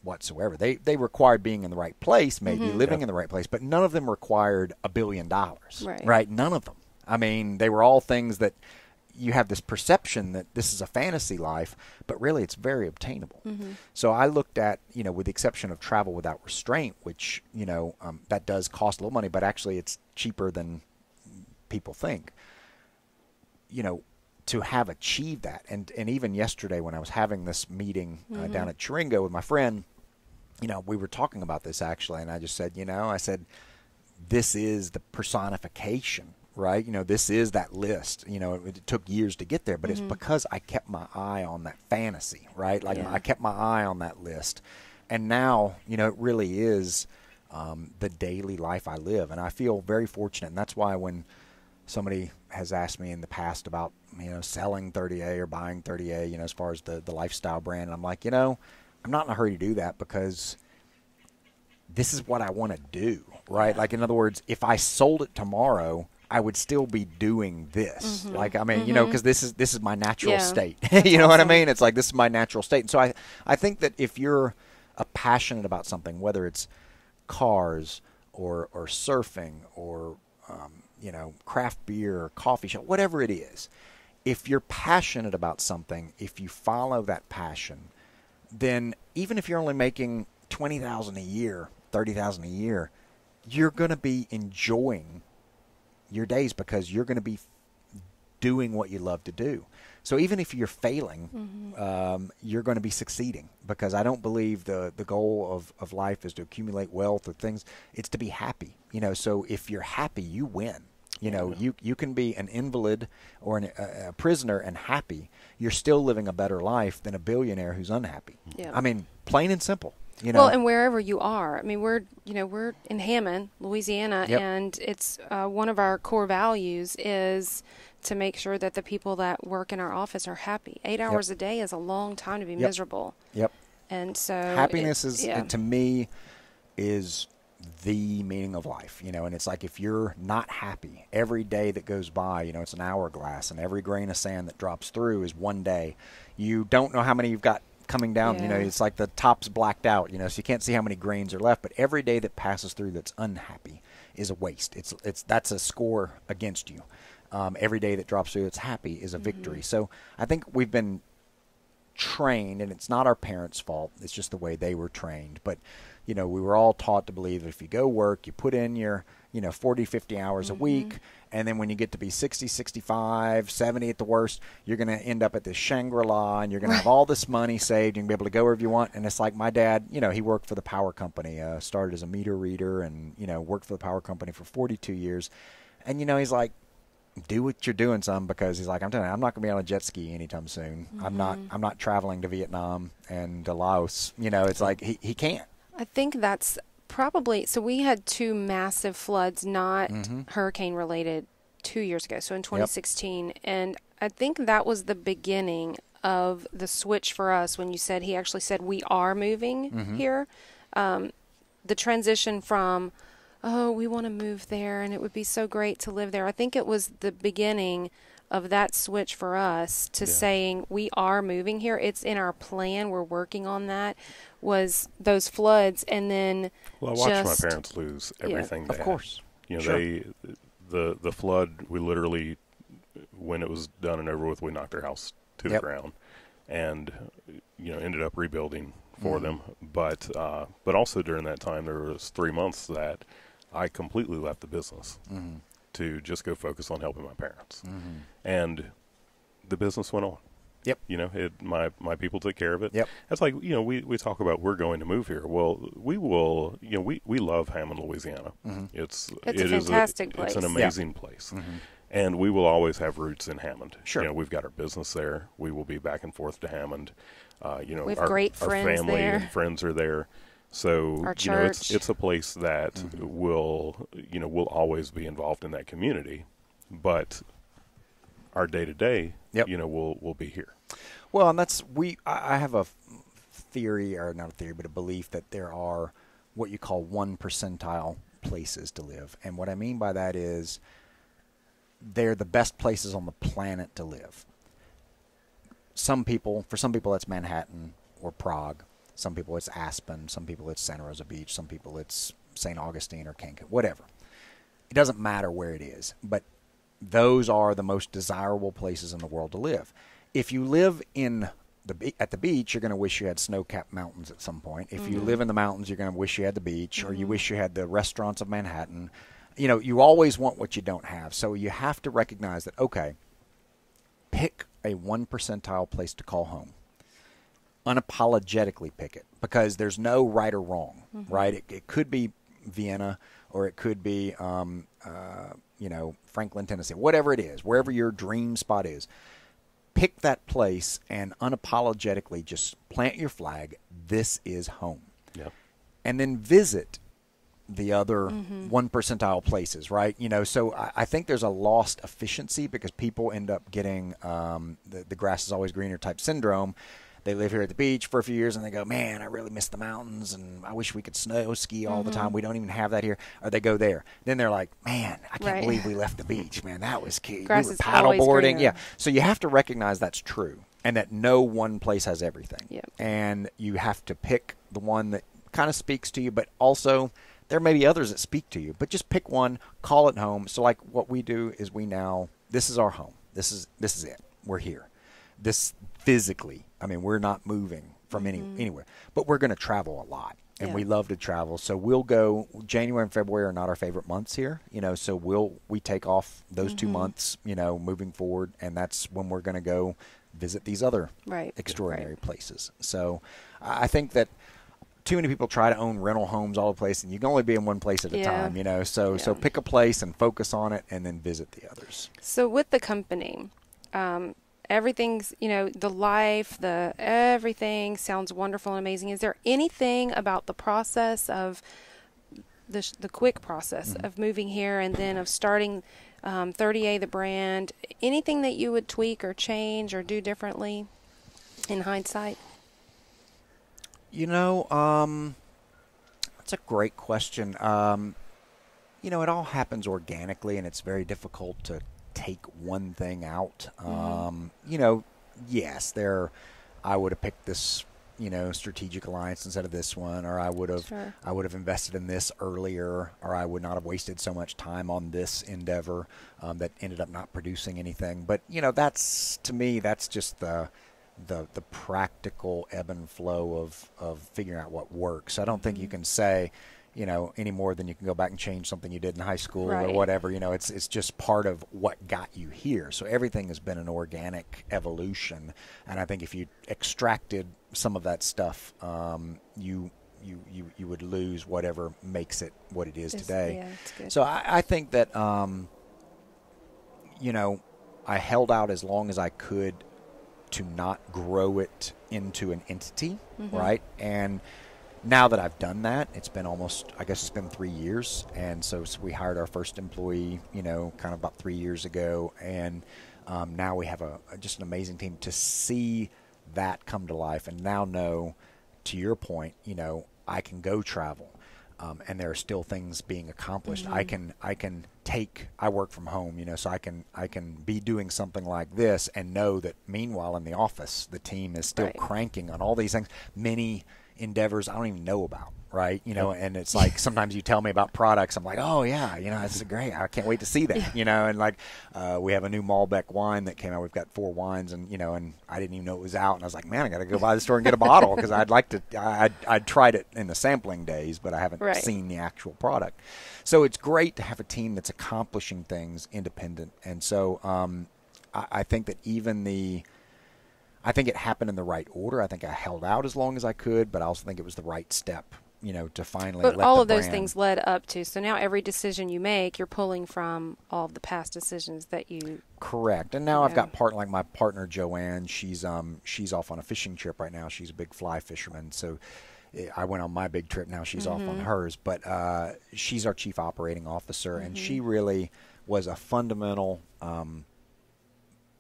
whatsoever. They required being in the right place, maybe living in the right place, but none of them required $1 billion, right? None of them. I mean, they were all things that you have this perception that this is a fantasy life, but really it's very obtainable. So I looked at, with the exception of travel without restraint, which, that does cost a little money, but actually it's cheaper than people think, to have achieved that. And even yesterday when I was having this meeting down at Chiringo with my friend, we were talking about this actually, and I just said, I said, this is the personification, right? This is that list. It took years to get there, but it's because I kept my eye on that fantasy, right? Like I kept my eye on that list. And now, it really is the daily life I live. And I feel very fortunate. And that's why when somebody has asked me in the past about, selling 30A or buying 30A, as far as the lifestyle brand, and I'm like, I'm not in a hurry to do that because this is what I want to do, right? Like, in other words, if I sold it tomorrow, I would still be doing this. Like, I mean, because this is my natural state. You know what I mean? It's like, this is my natural state. And so I think that if you're passionate about something, whether it's cars or surfing or, craft beer or coffee shop, whatever it is, if you're passionate about something, if you follow that passion, then even if you're only making $20,000 a year, $30,000 a year, you're going to be enjoying your days because you're going to be doing what you love to do. So even if you're failing, you're going to be succeeding, because I don't believe the goal of life is to accumulate wealth or things. It's to be happy. So if you're happy, you win. You can be an invalid or a prisoner and happy. You're still living a better life than a billionaire who's unhappy. Yeah. I mean, plain and simple. Well, and wherever you are. I mean, we're in Hammond, Louisiana, and it's one of our core values is to make sure that the people that work in our office are happy. 8 hours a day is a long time to be miserable. Yep. And so happiness to me is the meaning of life, and it's like, if you're not happy, every day that goes by, it's an hourglass, and every grain of sand that drops through is one day. You don't know how many you've got coming down. It's like the top's blacked out, so you can't see how many grains are left, but every day that passes through that's unhappy is a waste. That's a score against you. Every day that drops through that's happy is a victory. So I think we've been trained, and it's not our parents' fault, it's just the way they were trained, but we were all taught to believe that if you go work, you put in your 40, 50 hours a week, and then when you get to be 60, 65, 70 at the worst, you're going to end up at this Shangri-La, and you're going to have all this money saved, and you're going to be able to go wherever you want. And it's like my dad, he worked for the power company, started as a meter reader, and, worked for the power company for 42 years. And, he's like, do what you're doing, son, because he's like, I'm telling you, I'm not going to be on a jet ski anytime soon. I'm not traveling to Vietnam and to Laos. It's like he can't. I think that's probably, so we had 2 massive floods, not hurricane related, 2 years ago, so in 2016, and I think that was the beginning of the switch for us when you said he actually said we are moving here. The transition from, oh, we want to move there and it would be so great to live there. I think it was the beginning of that switch for us to saying we are moving here. It's in our plan. We're working on that. Was those floods, and then I watched my parents lose everything. Of course, the flood. We literally, when it was done and over with, we knocked their house to the ground, and ended up rebuilding for them. But also during that time, there was 3 months that I completely left the business to just go focus on helping my parents, and the business went on. Yep. My people took care of it. Yep. That's like, we talk about we're going to move here. Well, we will, we love Hammond, Louisiana. It's a fantastic place. It's an amazing place. And we will always have roots in Hammond. Sure. We've got our business there. We will be back and forth to Hammond. We have great friends our family there. and friends are there. So, our church. It's a place that will always be involved in that community. But our day-to-day, will be here. Well, and I have a theory, or not a theory, but a belief that there are what you call 1 percentile places to live. And what I mean by that is they're the best places on the planet to live. For some people, that's Manhattan or Prague. Some people it's Aspen. Some people it's Santa Rosa Beach. Some people it's St. Augustine or Cancun, whatever. It doesn't matter where it is, but those are the most desirable places in the world to live. If you live at the beach, you're going to wish you had snow-capped mountains at some point. If you live in the mountains, you're going to wish you had the beach, or you wish you had the restaurants of Manhattan. You always want what you don't have. So you have to recognize that, okay, pick a 1 percentile place to call home. Unapologetically pick it, because there's no right or wrong, right? It could be Vienna, or it could be, Franklin, Tennessee, whatever it is, wherever your dream spot is. Pick that place and unapologetically just plant your flag. This is home. Yep. And then visit the other 1 percentile places, right? So I think there's a lost efficiency because people end up getting the grass is always greener type syndrome. They live here at the beach for a few years and they go, man, I really miss the mountains and I wish we could snow ski all the time. We don't even have that here. Or they go there. Then they're like, man, I can't believe we left the beach. Man, that was key. Grass we were is paddleboarding. Yeah. So you have to recognize that's true and that no one place has everything. Yep. And you have to pick the one that kind of speaks to you, but also there may be others that speak to you. But just pick one, call it home. So like what we do is this is our home. This is it. We're here. This physically, we're not moving from anywhere, but we're going to travel a lot, and we love to travel. So we'll go. January and February are not our favorite months here, so we take off those 2 months, moving forward, and that's when we're going to go visit these other extraordinary places. So I think that too many people try to own rental homes all the place, and you can only be in one place at a time, So pick a place and focus on it, and then visit the others. So with the company, everything's, the life, everything sounds wonderful and amazing. Is there anything about the process of the quick process of moving here and then of starting 30A, the brand, anything that you would tweak or change or do differently in hindsight? That's a great question. It all happens organically, and it's very difficult to take one thing out. Yes, I would have picked this, strategic alliance instead of this one, or I would have invested in this earlier, or I would not have wasted so much time on this endeavor that ended up not producing anything. But that's, to me, that's just the practical ebb and flow of figuring out what works. I don't think you can say, any more than you can go back and change something you did in high school or whatever. It's just part of what got you here. So everything has been an organic evolution. And I think if you extracted some of that stuff, you would lose whatever makes it what it is today. Yeah, it's good. So I think that, I held out as long as I could to not grow it into an entity, right? And now that I've done that, it's been it's been 3 years. And so we hired our first employee, kind of about 3 years ago. And Now we have just an amazing team to see that come to life, and now know, to your point, I can go travel. And there are still things being accomplished. Mm-hmm. I work from home, so I can be doing something like this and know that meanwhile in the office, the team is still cranking on all these things, many endeavors I don't even know about. Right. And it's like, sometimes you tell me about products. I'm like, oh yeah, this is great. I can't wait to see that, and like, we have a new Malbec wine that came out. We've got 4 wines and, and I didn't even know it was out. And I was like, man, I got to go by the store and get a bottle, because I'd like to, I'd tried it in the sampling days, but I haven't seen the actual product. So it's great to have a team that's accomplishing things independent. And so, I think that I think it happened in the right order. I think I held out as long as I could, but I also think it was the right step, to finally let the brand. But all of those things led up to. So now every decision you make, you're pulling from all of the past decisions that you. Correct. And now I've got like my partner Joanne. She's off on a fishing trip right now. She's a big fly fisherman. So I went on my big trip. Now she's off on hers. But she's our chief operating officer, and she really was a fundamental.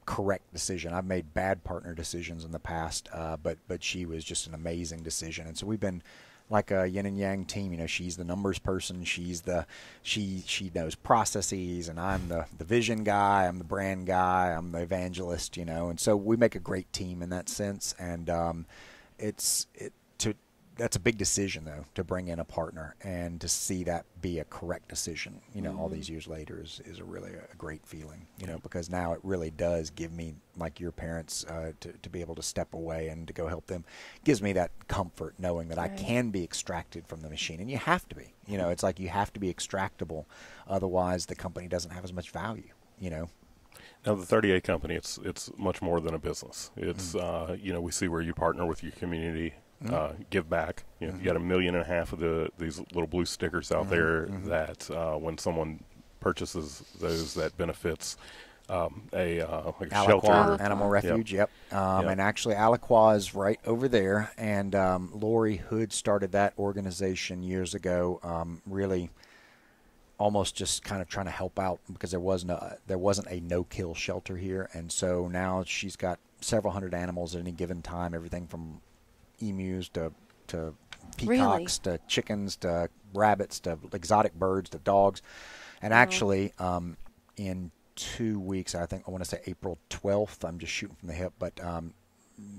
Correct decision. I've made bad partner decisions in the past, but she was just an amazing decision. And so we've been like a yin and yang team. She's the numbers person. She knows processes, and I'm the vision guy. I'm the brand guy. I'm the evangelist. And so we make a great team in that sense. And that's a big decision, though, to bring in a partner, and to see that be a correct decision, all these years later is a really a great feeling, because now it really does give me, like your parents, to be able to step away and to go help them, gives me that comfort knowing that I can be extracted from the machine. And you have to be, it's like you have to be extractable. Otherwise, the company doesn't have as much value, Now, the 30A company, it's much more than a business. It's, we see where you partner with your community. Give back. You got 1.5 million of these little blue stickers out there that when someone purchases those, that benefits like a shelter, animal refuge. Yep. And actually, Aliqua is right over there. And Lori Hood started that organization years ago. Really, almost just kind of trying to help out, because there wasn't a no-kill shelter here, and so now she's got several hundred animals at any given time. Everything from emus to peacocks to chickens to rabbits to exotic birds to dogs. And actually, in 2 weeks, I want to say April 12th, I'm just shooting from the hip, but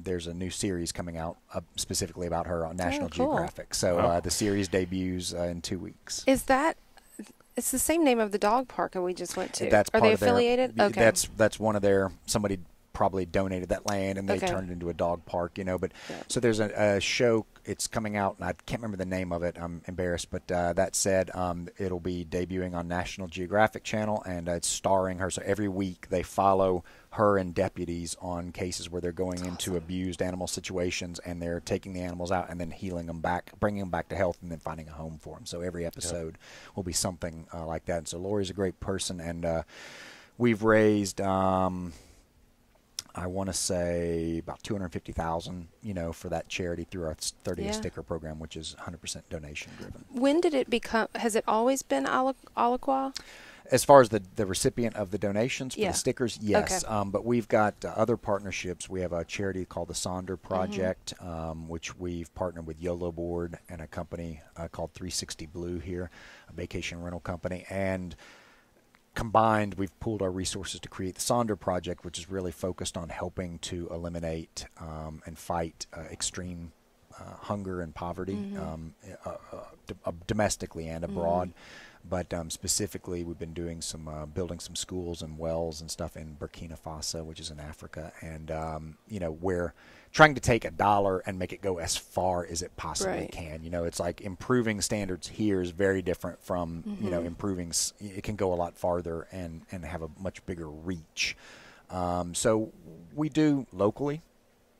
there's a new series coming out specifically about her on National Geographic. So the series debuts in 2 weeks. Is that... It's the same name of the dog park that we just went to. That's Are they affiliated? Okay. That's one of their... Somebody probably donated that land, and they turned it into a dog park, but so there's a show, it's coming out, and I can't remember the name of it, I'm embarrassed, but that said, it'll be debuting on National Geographic Channel, and it's starring her. So every week they follow her and deputies on cases where they're going into abused animal situations, and they're taking the animals out and then healing them back, bringing them back to health, and then finding a home for them. So every episode will be something like that. And so Lori's a great person, and we've raised I want to say about $250,000, for that charity through our 30 sticker program, which is 100% donation driven. When did it become? Has it always been Aliqua? As far as the recipient of the donations for the stickers, yes. Okay. But we've got other partnerships. We have a charity called the Sonder Project, which we've partnered with YOLO Board and a company called 360 Blue here, a vacation rental company, and combined, we've pooled our resources to create the Sonder Project, which is really focused on helping to eliminate and fight extreme hunger and poverty domestically and abroad. But specifically, we've been doing some building some schools and wells and stuff in Burkina Faso, which is in Africa, and we're trying to take $1 and make it go as far as it possibly can. It's like improving standards here is very different from improving. It can go a lot farther and have a much bigger reach. So we do locally.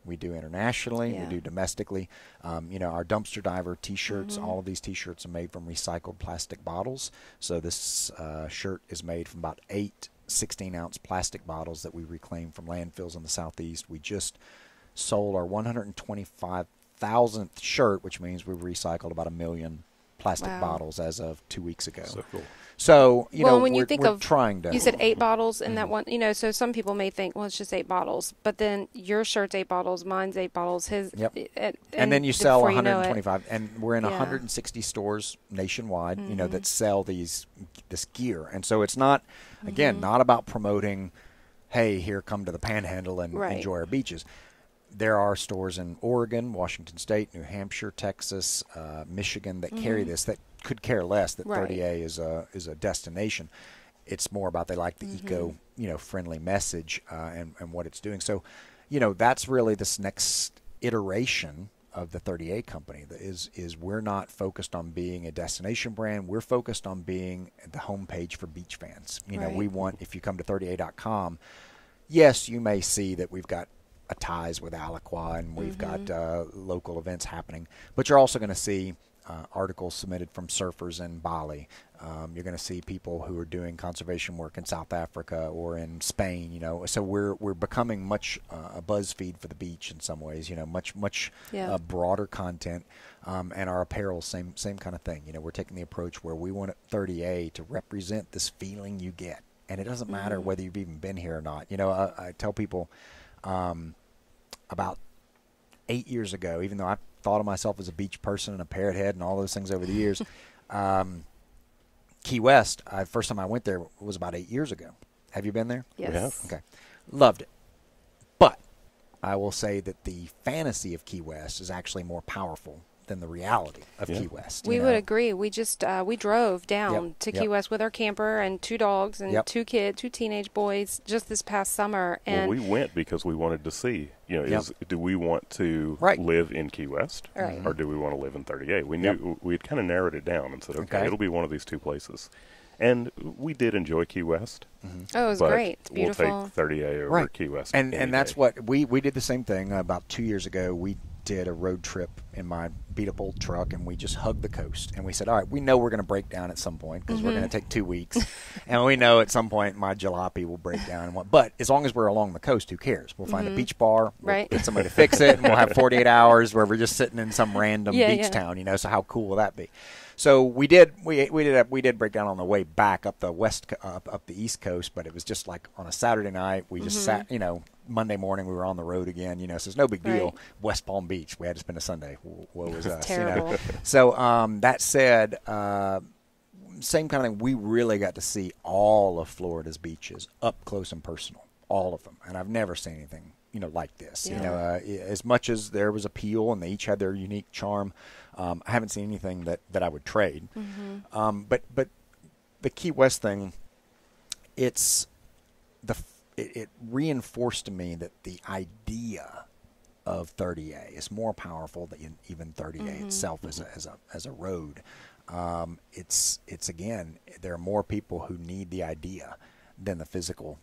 We do internationally. We do domestically. Our dumpster diver T-shirts, all of these T-shirts are made from recycled plastic bottles. So this shirt is made from about 8 16-ounce plastic bottles that we reclaim from landfills in the Southeast. We just sold our 125,000th shirt, which means we've recycled about 1 million plastic bottles as of 2 weeks ago. So cool. So, when you think of trying to. You said 8 bottles in that one, so some people may think, well, it's just 8 bottles. But then your shirt's 8 bottles, mine's 8 bottles, his. Yep. And then you sell 125. And we're in 160 stores nationwide, that sell this gear. And so it's not, again, not about promoting, hey, here, come to the Panhandle and enjoy our beaches. There are stores in Oregon, Washington State, New Hampshire, Texas, Michigan that carry this, that could care less that 30A is a destination. It's more about they like the eco, friendly message and what it's doing. So, that's really this next iteration of the 30A company is we're not focused on being a destination brand. We're focused on being the homepage for beach fans. We want, if you come to 30A.com, yes, you may see that we've got ties with Aliqua and we've got local events happening, but you're also going to see articles submitted from surfers in Bali. You're going to see people who are doing conservation work in South Africa or in Spain. So we're becoming much a BuzzFeed for the beach in some ways. Much broader content, and our apparel same kind of thing. We're taking the approach where we want 30A to represent this feeling you get, and it doesn't matter whether you've even been here or not. I tell people about 8 years ago, even though I thought of myself as a beach person and a parrot head and all those things over the years. Key West, first time I went there was about 8 years ago. Have you been there? Yes. Okay. Loved it. But I will say that the fantasy of Key West is actually more powerful than the reality of Key West. We would agree. We just we drove down to Key West with our camper and 2 dogs and 2 teenage boys just this past summer. And we went because we wanted to see. Do we want to live in Key West, or do we want to live in 38? We knew we had kind of narrowed it down and said, okay, it'll be one of these 2 places. And we did enjoy Key West. Oh, it was great. It's beautiful. We'll take 30A over Key West. And that's what we did the same thing about 2 years ago. We did a road trip in my beat-up old truck, and we just hugged the coast. And we said, all right, we know we're going to break down at some point because we're going to take 2 weeks. And we know at some point my jalopy will break down. But as long as we're along the coast, who cares? We'll find a beach bar, we'll get somebody to fix it, and we'll have 48 hours where we're just sitting in some random beach town, So how cool will that be? So we did break down on the way back up the up the East Coast, but it was just like on a Saturday night. We just sat, Monday morning we were on the road again, so it's no big deal. West Palm Beach, we had to spend a Sunday. What was us? Terrible. So that said, same kind of thing. We really got to see all of Florida's beaches up close and personal, all of them, and I've never seen anything like this. As much as there was appeal and they each had their unique charm, I haven't seen anything that I would trade. But the Key West thing, it reinforced to me that the idea of 30A is more powerful than even 30A itself as a road. It's again, there are more people who need the idea than the physical,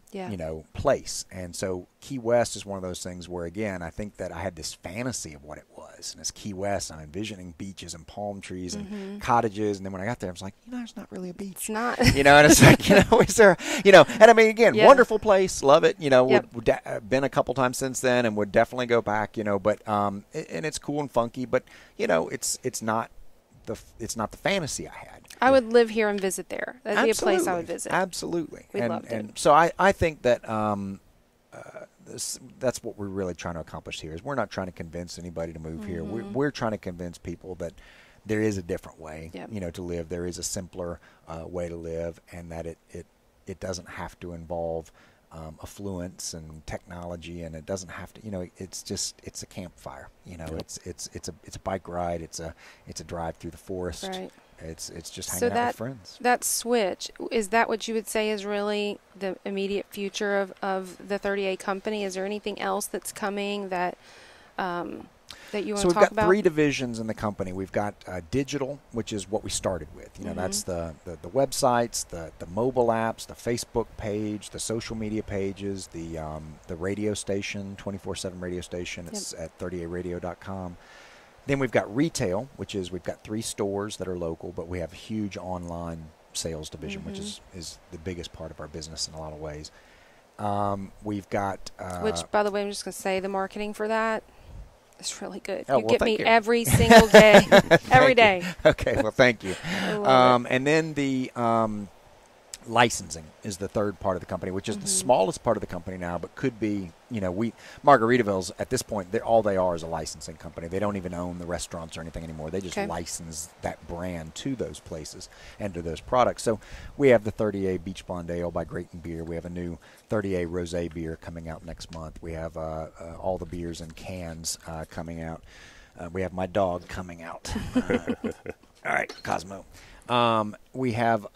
place. And so Key West is one of those things where, again, I think that I had this fantasy of what it was. And as Key West, I'm envisioning beaches and palm trees and cottages. And then when I got there, I was like, it's not really a beach. It's not. And it's like, is there, and I mean, again, wonderful place. Love it. Been a couple times since then and would definitely go back, but, and it's cool and funky, but, it's not the fantasy I had. I would live here and visit there. That'd be a place I would visit. Absolutely. We loved it. And so I think that that's what we're really trying to accomplish here. Is we're not trying to convince anybody to move here. We're trying to convince people that there is a different way, to live. There is a simpler way to live, and that it doesn't have to involve affluence and technology, and it doesn't have to. It's a campfire. It's a bike ride. It's a drive through the forest. Right. It's just hanging out with friends. That switch, is that what you would say is really the immediate future of the 30A company? Is there anything else that's coming that you want to talk about? So we've got 3 divisions in the company. We've got digital, which is what we started with. That's the websites, the mobile apps, the Facebook page, the social media pages, the radio station, 24/7 radio station. It's at 30aradio.com. Then we've got retail, which is we've got 3 stores that are local, but we have a huge online sales division, which is the biggest part of our business in a lot of ways. We've got... which, by the way, I'm just going to say the marketing for that, It's really good. Oh, You well, get thank me you. every single day. Every day. Okay, well, thank you. I love it. And then the licensing is the third part of the company, which is the smallest part of the company now, but could be, Margaritaville's at this point, all they are is a licensing company. They don't even own the restaurants or anything anymore. They just license that brand to those places and to those products. So we have the 30A Beach Blonde Ale by Great & Beer. We have a new 30A Rosé beer coming out next month. We have all the beers in cans coming out. We have my dog coming out. All right, Cosmo. We have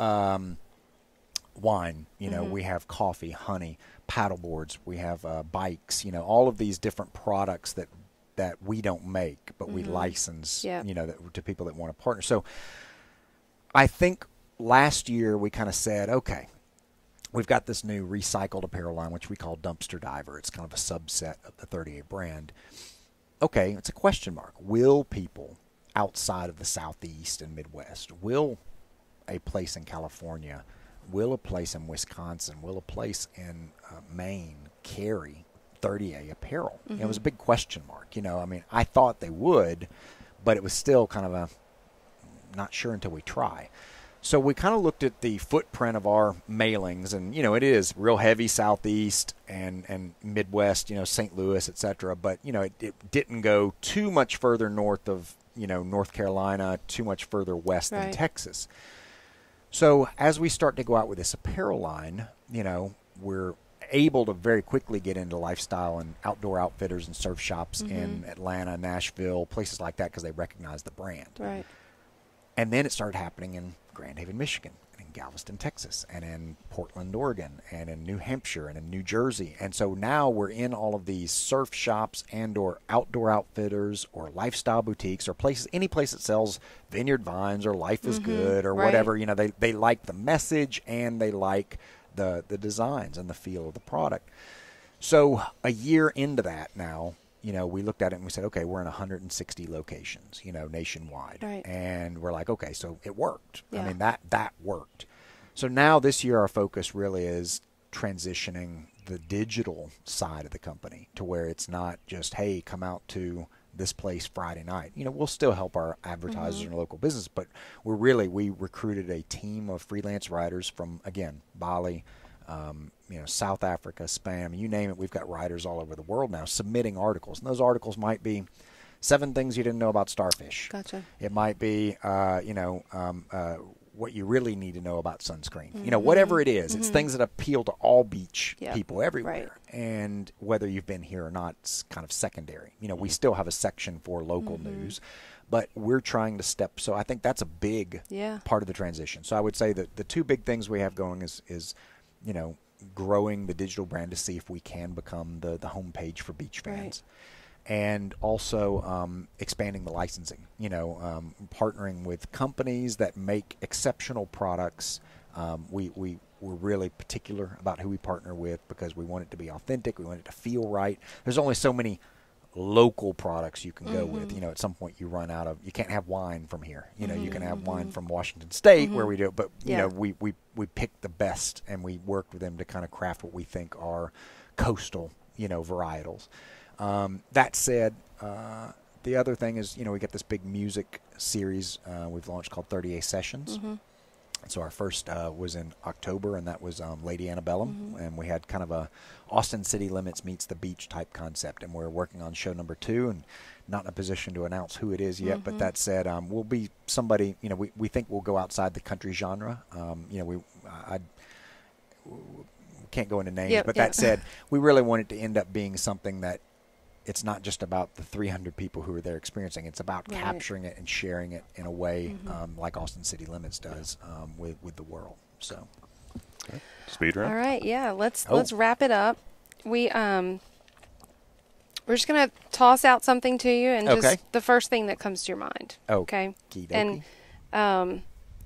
wine, we have coffee, honey, paddle boards, we have bikes, all of these different products that we don't make, but we license, to people that want to partner. So I think last year we kind of said, okay, we've got this new recycled apparel line, which we call Dumpster Diver. It's kind of a subset of the 38 brand. Okay, it's a question mark. Will people outside of the Southeast and Midwest, will a place in California, will a place in Wisconsin, will a place in Maine carry 30A apparel? It was a big question mark. I thought they would, but it was still kind of not sure until we try. So we kind of looked at the footprint of our mailings, and, it is real heavy Southeast and Midwest, St. Louis, et cetera. But, it didn't go too much further north of, North Carolina, too much further west than Texas. So as we start to go out with this apparel line, we're able to very quickly get into lifestyle and outdoor outfitters and surf shops in Atlanta, Nashville, places like that, because they recognize the brand. Right. And then it started happening in Grand Haven, Michigan, and in Galveston, Texas, and in Portland, Oregon, and in New Hampshire, and in New Jersey. And so now we're in all of these surf shops and or outdoor outfitters or lifestyle boutiques or places, any place that sells Vineyard Vines or Life is Good or whatever. They like the message and they like the designs and the feel of the product. So a year into that now, we looked at it and we said, okay, we're in 160 locations, nationwide. Right. And we're like, okay, so it worked. Yeah. I mean, that worked. So now this year our focus really is transitioning the digital side of the company to where it's not just, hey, come out to this place Friday night. We'll still help our advertisers and local business, but we recruited a team of freelance writers from, again, Bali, South Africa, Spain, you name it. We've got writers all over the world now submitting articles. And those articles might be 7 things you didn't know about starfish. Gotcha. It might be, what you really need to know about sunscreen. Whatever it is, it's things that appeal to all beach people everywhere. Right. And whether you've been here or not, it's kind of secondary. We still have a section for local news, but we're trying to step. So I think that's a big part of the transition. So I would say that the 2 big things we have going is growing the digital brand to see if we can become the homepage for beach fans. Right. And also expanding the licensing, partnering with companies that make exceptional products. We're really particular about who we partner with because we want it to be authentic. We want it to feel right. There's only so many local products you can go with. At some point you run out of, you can't have wine from here. You can have wine from Washington State where we do it, but we pick the best and we work with them to kind of craft what we think are coastal, varietals. That said, the other thing is, we get this big music series we've launched called 30A Sessions. So our first was in October, and that was Lady Antebellum, and we had kind of a Austin City Limits meets the beach type concept, and we're working on show number 2, and not in a position to announce who it is yet, but that said, we'll be somebody, we think we'll go outside the country genre. I can't go into names, but that said, we really want it to end up being something that it's not just about the 300 people who are there experiencing. It's about capturing it and sharing it in a way like Austin City Limits does with the world. So, speed round. All right, let's wrap it up. We're just gonna toss out something to you, and just the first thing that comes to your mind. Okay. And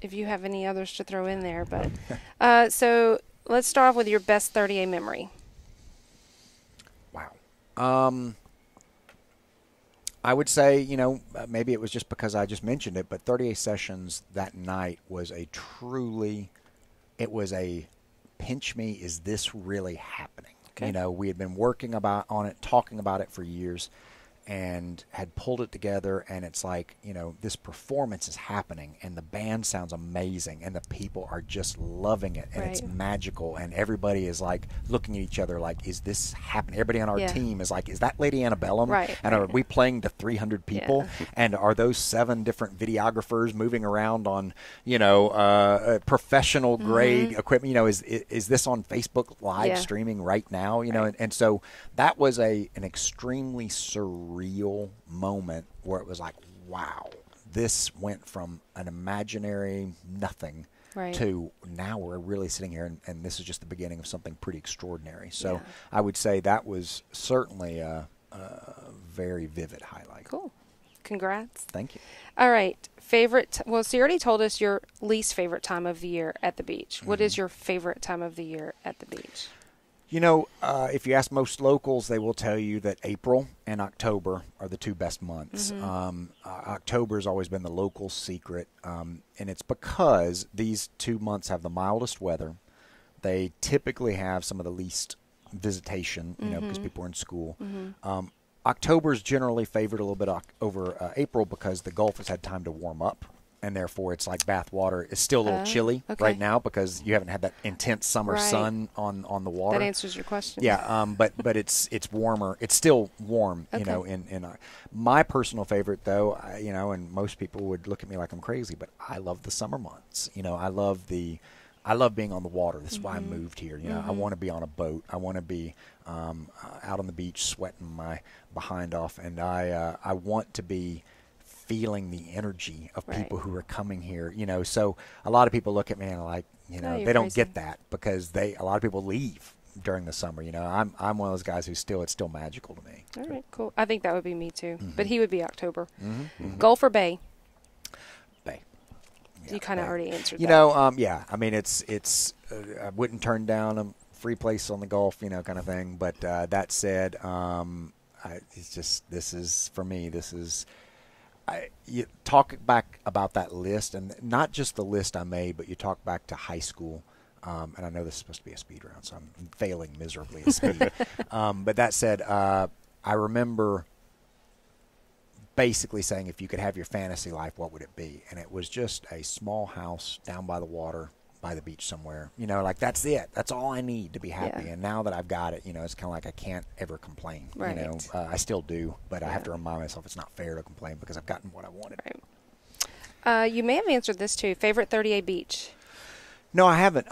if you have any others to throw in there, but so let's start off with your best 30A memory. Wow. I would say, maybe it was just because I just mentioned it, but 38 Sessions that night was a pinch me, is this really happening? Okay. We had been working on it, talking about it for years, and had pulled it together, and it's like, this performance is happening, and the band sounds amazing, and the people are just loving it, and it's magical, and everybody is like looking at each other like, is this happening? Everybody on our team is like, is that Lady Antebellum? And are we playing to 300 people? And are those 7 different videographers moving around on, professional grade equipment? Is this on Facebook live streaming right now? And so that was an extremely surreal moment where it was like, wow, this went from an imaginary nothing to now we're really sitting here, and this is just the beginning of something pretty extraordinary. So I would say that was certainly a very vivid highlight. Cool. Congrats. Thank you. All right. Favorite, so you already told us your least favorite time of the year at the beach. What is your favorite time of the year at the beach? If you ask most locals, they will tell you that April and October are the 2 best months. October has always been the local secret, and it's because these 2 months have the mildest weather. They typically have some of the least visitation, because people are in school. October is generally favored a little bit over April because the Gulf has had time to warm up. And therefore, it's like bath water. It's still a little chilly right now because you haven't had that intense summer sun on the water. That answers your question. Yeah, but it's warmer. It's still warm, in my personal favorite, though, and most people would look at me like I'm crazy, but I love the summer months. I love being on the water. This is why I moved here. I want to be on a boat. I want to be out on the beach sweating my behind off, and I want to be feeling the energy of people who are coming here, so a lot of people look at me and are like, they don't get that because a lot of people leave during the summer. I'm one of those guys it's still magical to me. All right, cool. I think that would be me too, but he would be October. Gulf or Bay? Bay. You kind of already answered that. I mean, it's I wouldn't turn down a free place on the Gulf, kind of thing. But that said, it's just, this is, for me, you talk back about that list, and not just the list I made, but you talk back to high school, and I know this is supposed to be a speed round, so I'm failing miserably at speed. But that said, I remember basically saying, if you could have your fantasy life, what would it be? And it was just a small house down by the water, by the beach somewhere. That's it. That's all I need to be happy. And now that I've got it, it's kind of like I can't ever complain. I still do, but I have to remind myself it's not fair to complain because I've gotten what I wanted. You may have answered this too. Favorite 30A beach? No, I haven't.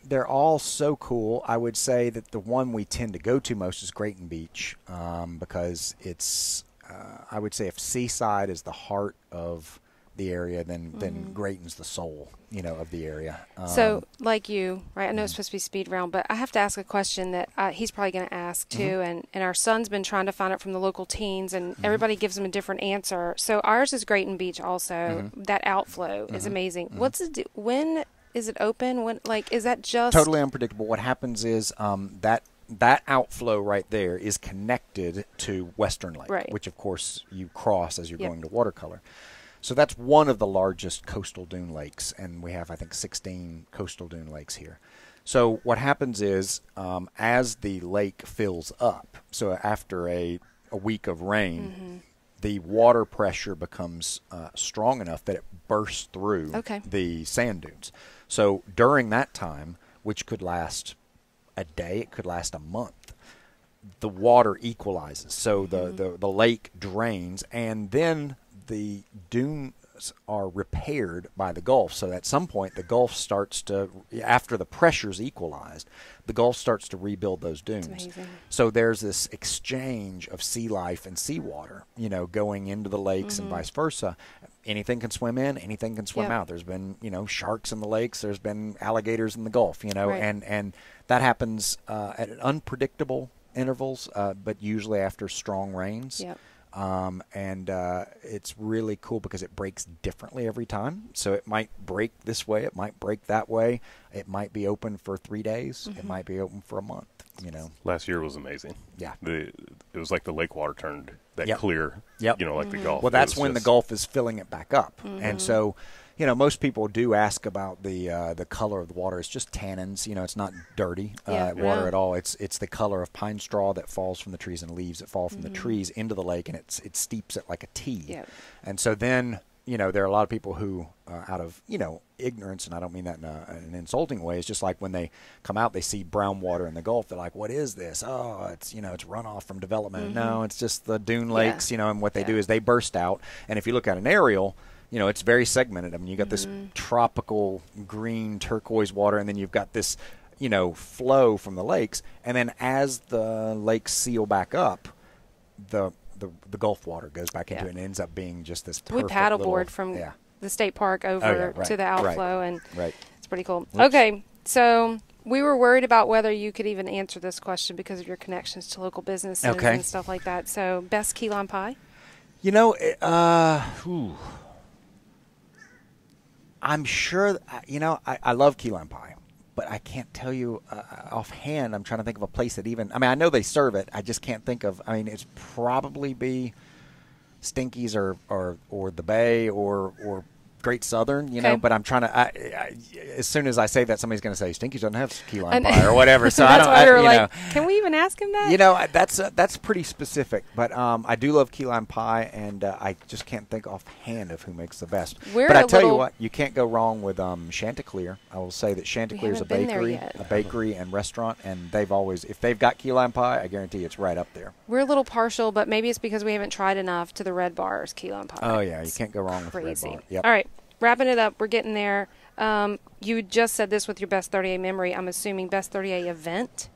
They're all so cool. I would say that the one we tend to go to most is Grayton Beach, because it's, I would say if Seaside is the heart of the area, then Grayton's the soul, of the area. So, like you, right? I know it's supposed to be speed round, but I have to ask a question that he's probably going to ask too. And our son's been trying to find it from the local teens, and everybody gives him a different answer. So ours is Grayton Beach. Also, that outflow is amazing. When is it open? When, is that just totally unpredictable? What happens is that outflow right there is connected to Western Lake, which of course you cross as you're going to watercolor. So that's one of the largest coastal dune lakes, and we have, I think, 16 coastal dune lakes here. So what happens is, as the lake fills up, so after a week of rain, the water pressure becomes strong enough that it bursts through the sand dunes. So during that time, which could last a day, it could last a month, the water equalizes. So the lake drains, and then the dunes are repaired by the Gulf. So at some point, the Gulf starts to, after the pressure's equalized, the Gulf starts to rebuild those dunes. So there's this exchange of sea life and seawater, going into the lakes and vice versa. Anything can swim in, anything can swim out. There's been, sharks in the lakes. There's been alligators in the Gulf, and that happens at unpredictable intervals, but usually after strong rains. And it's really cool because it breaks differently every time. So it might break this way, it might break that way. It might be open for 3 days. It might be open for a month. Last year was amazing. Yeah, it was like the lake water turned that clear. Like the Gulf. Well, that's when the Gulf is filling it back up, and so most people do ask about the color of the water. It's just tannins. It's not dirty water at all. It's the color of pine straw that falls from the trees and leaves that fall from the trees into the lake, and it steeps it like a tea. Yeah. And so then, there are a lot of people who, out of, ignorance, and I don't mean that in an insulting way, it's just like when they come out, they see brown water in the Gulf. They're like, what is this? Oh, it's, it's runoff from development. No, it's just the dune lakes, and what they do is they burst out. And if you look at an aerial, it's very segmented. I mean, you got this tropical green turquoise water, and then you've got this, flow from the lakes. And then as the lakes seal back up, the Gulf water goes back into it and ends up being just this perfect We paddleboard from the state park over to the outflow, and it's pretty cool. Oops. Okay, so we were worried about whether you could even answer this question because of your connections to local businesses and stuff like that. So, best key lime pie? I'm sure, I love key lime pie, but I can't tell you offhand. I'm trying to think of a place that even, I know they serve it. I just can't think of, it's probably be Stinky's or the Bay or Great Southern, but I'm trying to, as soon as I say that, somebody's going to say Stinky's doesn't have key lime pie or whatever. So that's why we were like, can we even ask him that? That's pretty specific, but I do love key lime pie, and I just can't think offhand of who makes the best. But I tell you what, you can't go wrong with Chanticleer. I will say that Chanticleer is a bakery and restaurant, and they've always, if they've got key lime pie, I guarantee it's right up there. We're a little partial, but maybe it's because we haven't tried enough to the Red Bar's key lime pie. Oh yeah, you can't go wrong with Red Bar. Yep. All right. Wrapping it up, we're getting there. You just said this with your best 30A memory. I'm assuming best 30A event?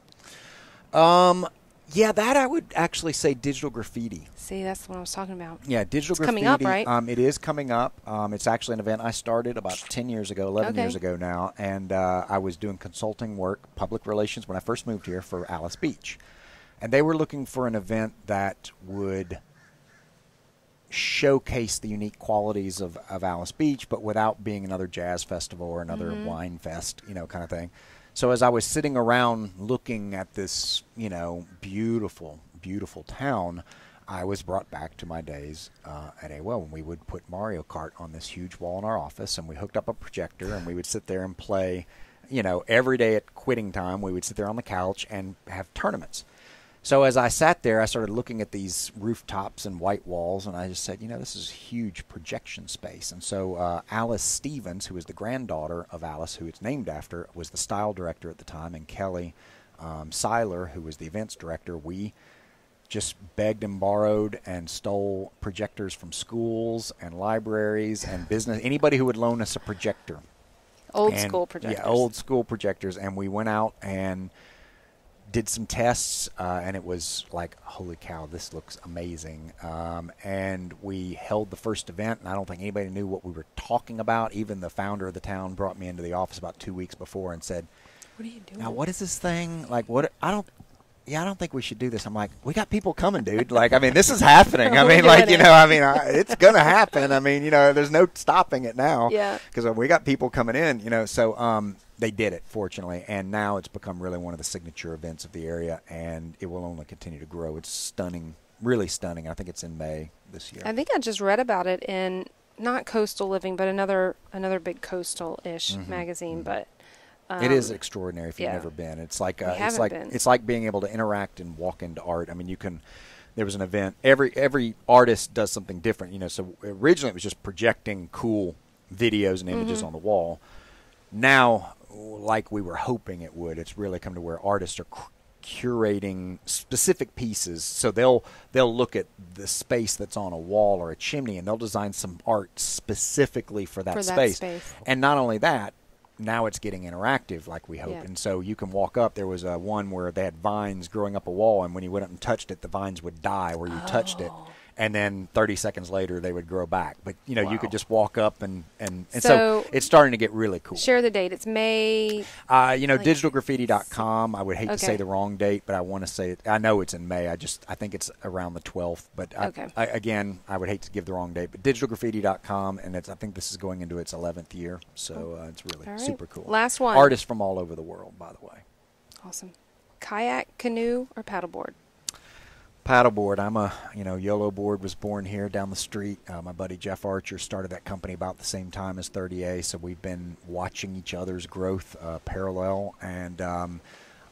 Yeah, that I would actually say digital graffiti. See, that's what I was talking about. Yeah, digital graffiti. It's coming up, right? It is coming up. It's actually an event I started about 10 years ago, 11 years ago now, and I was doing consulting work, public relations, when I first moved here for Alice Beach. And they were looking for an event that would showcase the unique qualities of Alice Beach, but without being another jazz festival or another wine fest, kind of thing. So as I was sitting around looking at this, beautiful, beautiful town, I was brought back to my days at AOL when we would put Mario Kart on this huge wall in our office, and we hooked up a projector, and we would sit there and play, every day at quitting time, we would sit there on the couch and have tournaments. So as I sat there, I started looking at these rooftops and white walls, and I just said, this is huge projection space. And so Alice Stevens, who was the granddaughter of Alice, who it's named after, was the style director at the time, and Kelly Seiler, who was the events director, we just begged and borrowed and stole projectors from schools and libraries and business, anybody who would loan us a projector. Old school projectors. Yeah, old school projectors. And we went out and did some tests, and it was like, holy cow, this looks amazing. And we held the first event, and I don't think anybody knew what we were talking about. Even the founder of the town brought me into the office about 2 weeks before and said, "What are you doing? Now, what is this thing? Like, what? I don't think we should do this." I'm like, we got people coming, dude. Like, this is happening. It's going to happen. There's no stopping it now. Yeah. Because we got people coming in, so they did it, fortunately. And now it's become really one of the signature events of the area, and it will only continue to grow. It's stunning, really stunning. I think it's in May this year. I think I just read about it in, not Coastal Living, but another big coastal-ish magazine, but... it is extraordinary if you've never been. It's like it's like being able to interact and walk into art. There was an event. Every artist does something different, So originally it was just projecting cool videos and images on the wall. Now, like we were hoping it would, it's really come to where artists are curating specific pieces. So they'll look at the space that's on a wall or a chimney, and they'll design some art specifically for that space. And not only that, now it's getting interactive like we hope. Yeah. And so you can walk up. There was one where they had vines growing up a wall, and when you went up and touched it, the vines would die where you touched it. And then 30 seconds later, they would grow back. But, you could just walk up, and so it's starting to get really cool. Share the date. It's May. Digitalgraffiti.com. I would hate to say the wrong date, but I want to say it. I know it's in May. I think it's around the 12th. But again, I would hate to give the wrong date. But digitalgraffiti.com, and I think this is going into its 11th year. So it's really super cool. Last one. Artists from all over the world, by the way. Awesome. Kayak, canoe, or paddleboard? Paddleboard. I'm a YOLO board was born here down the street. My buddy Jeff Archer started that company about the same time as 30A, so we've been watching each other's growth parallel. And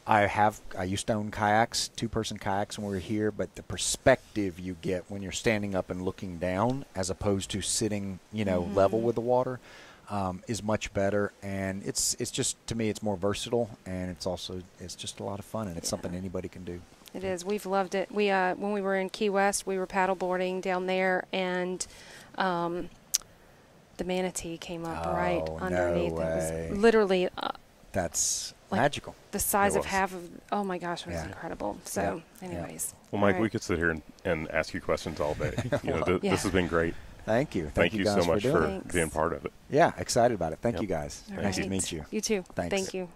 I used to own kayaks, 2-person kayaks when we were here, but the perspective you get when you're standing up and looking down as opposed to sitting, level with the water is much better. And it's just, to me, it's more versatile, and it's just a lot of fun, and it's something anybody can do. It is. We've loved it. We when we were in Key West, we were paddleboarding down there, and the manatee came up right underneath. No way. It was literally that's like magical. The size of half of. Oh my gosh, it was incredible. So, anyways. Well, Mike, we could sit here and ask you questions all day. This has been great. Thank you. Thank you guys so much for being part of it. Yeah, excited about it. Thank you guys. All Nice right. to meet you. You too. Thanks. Thank you.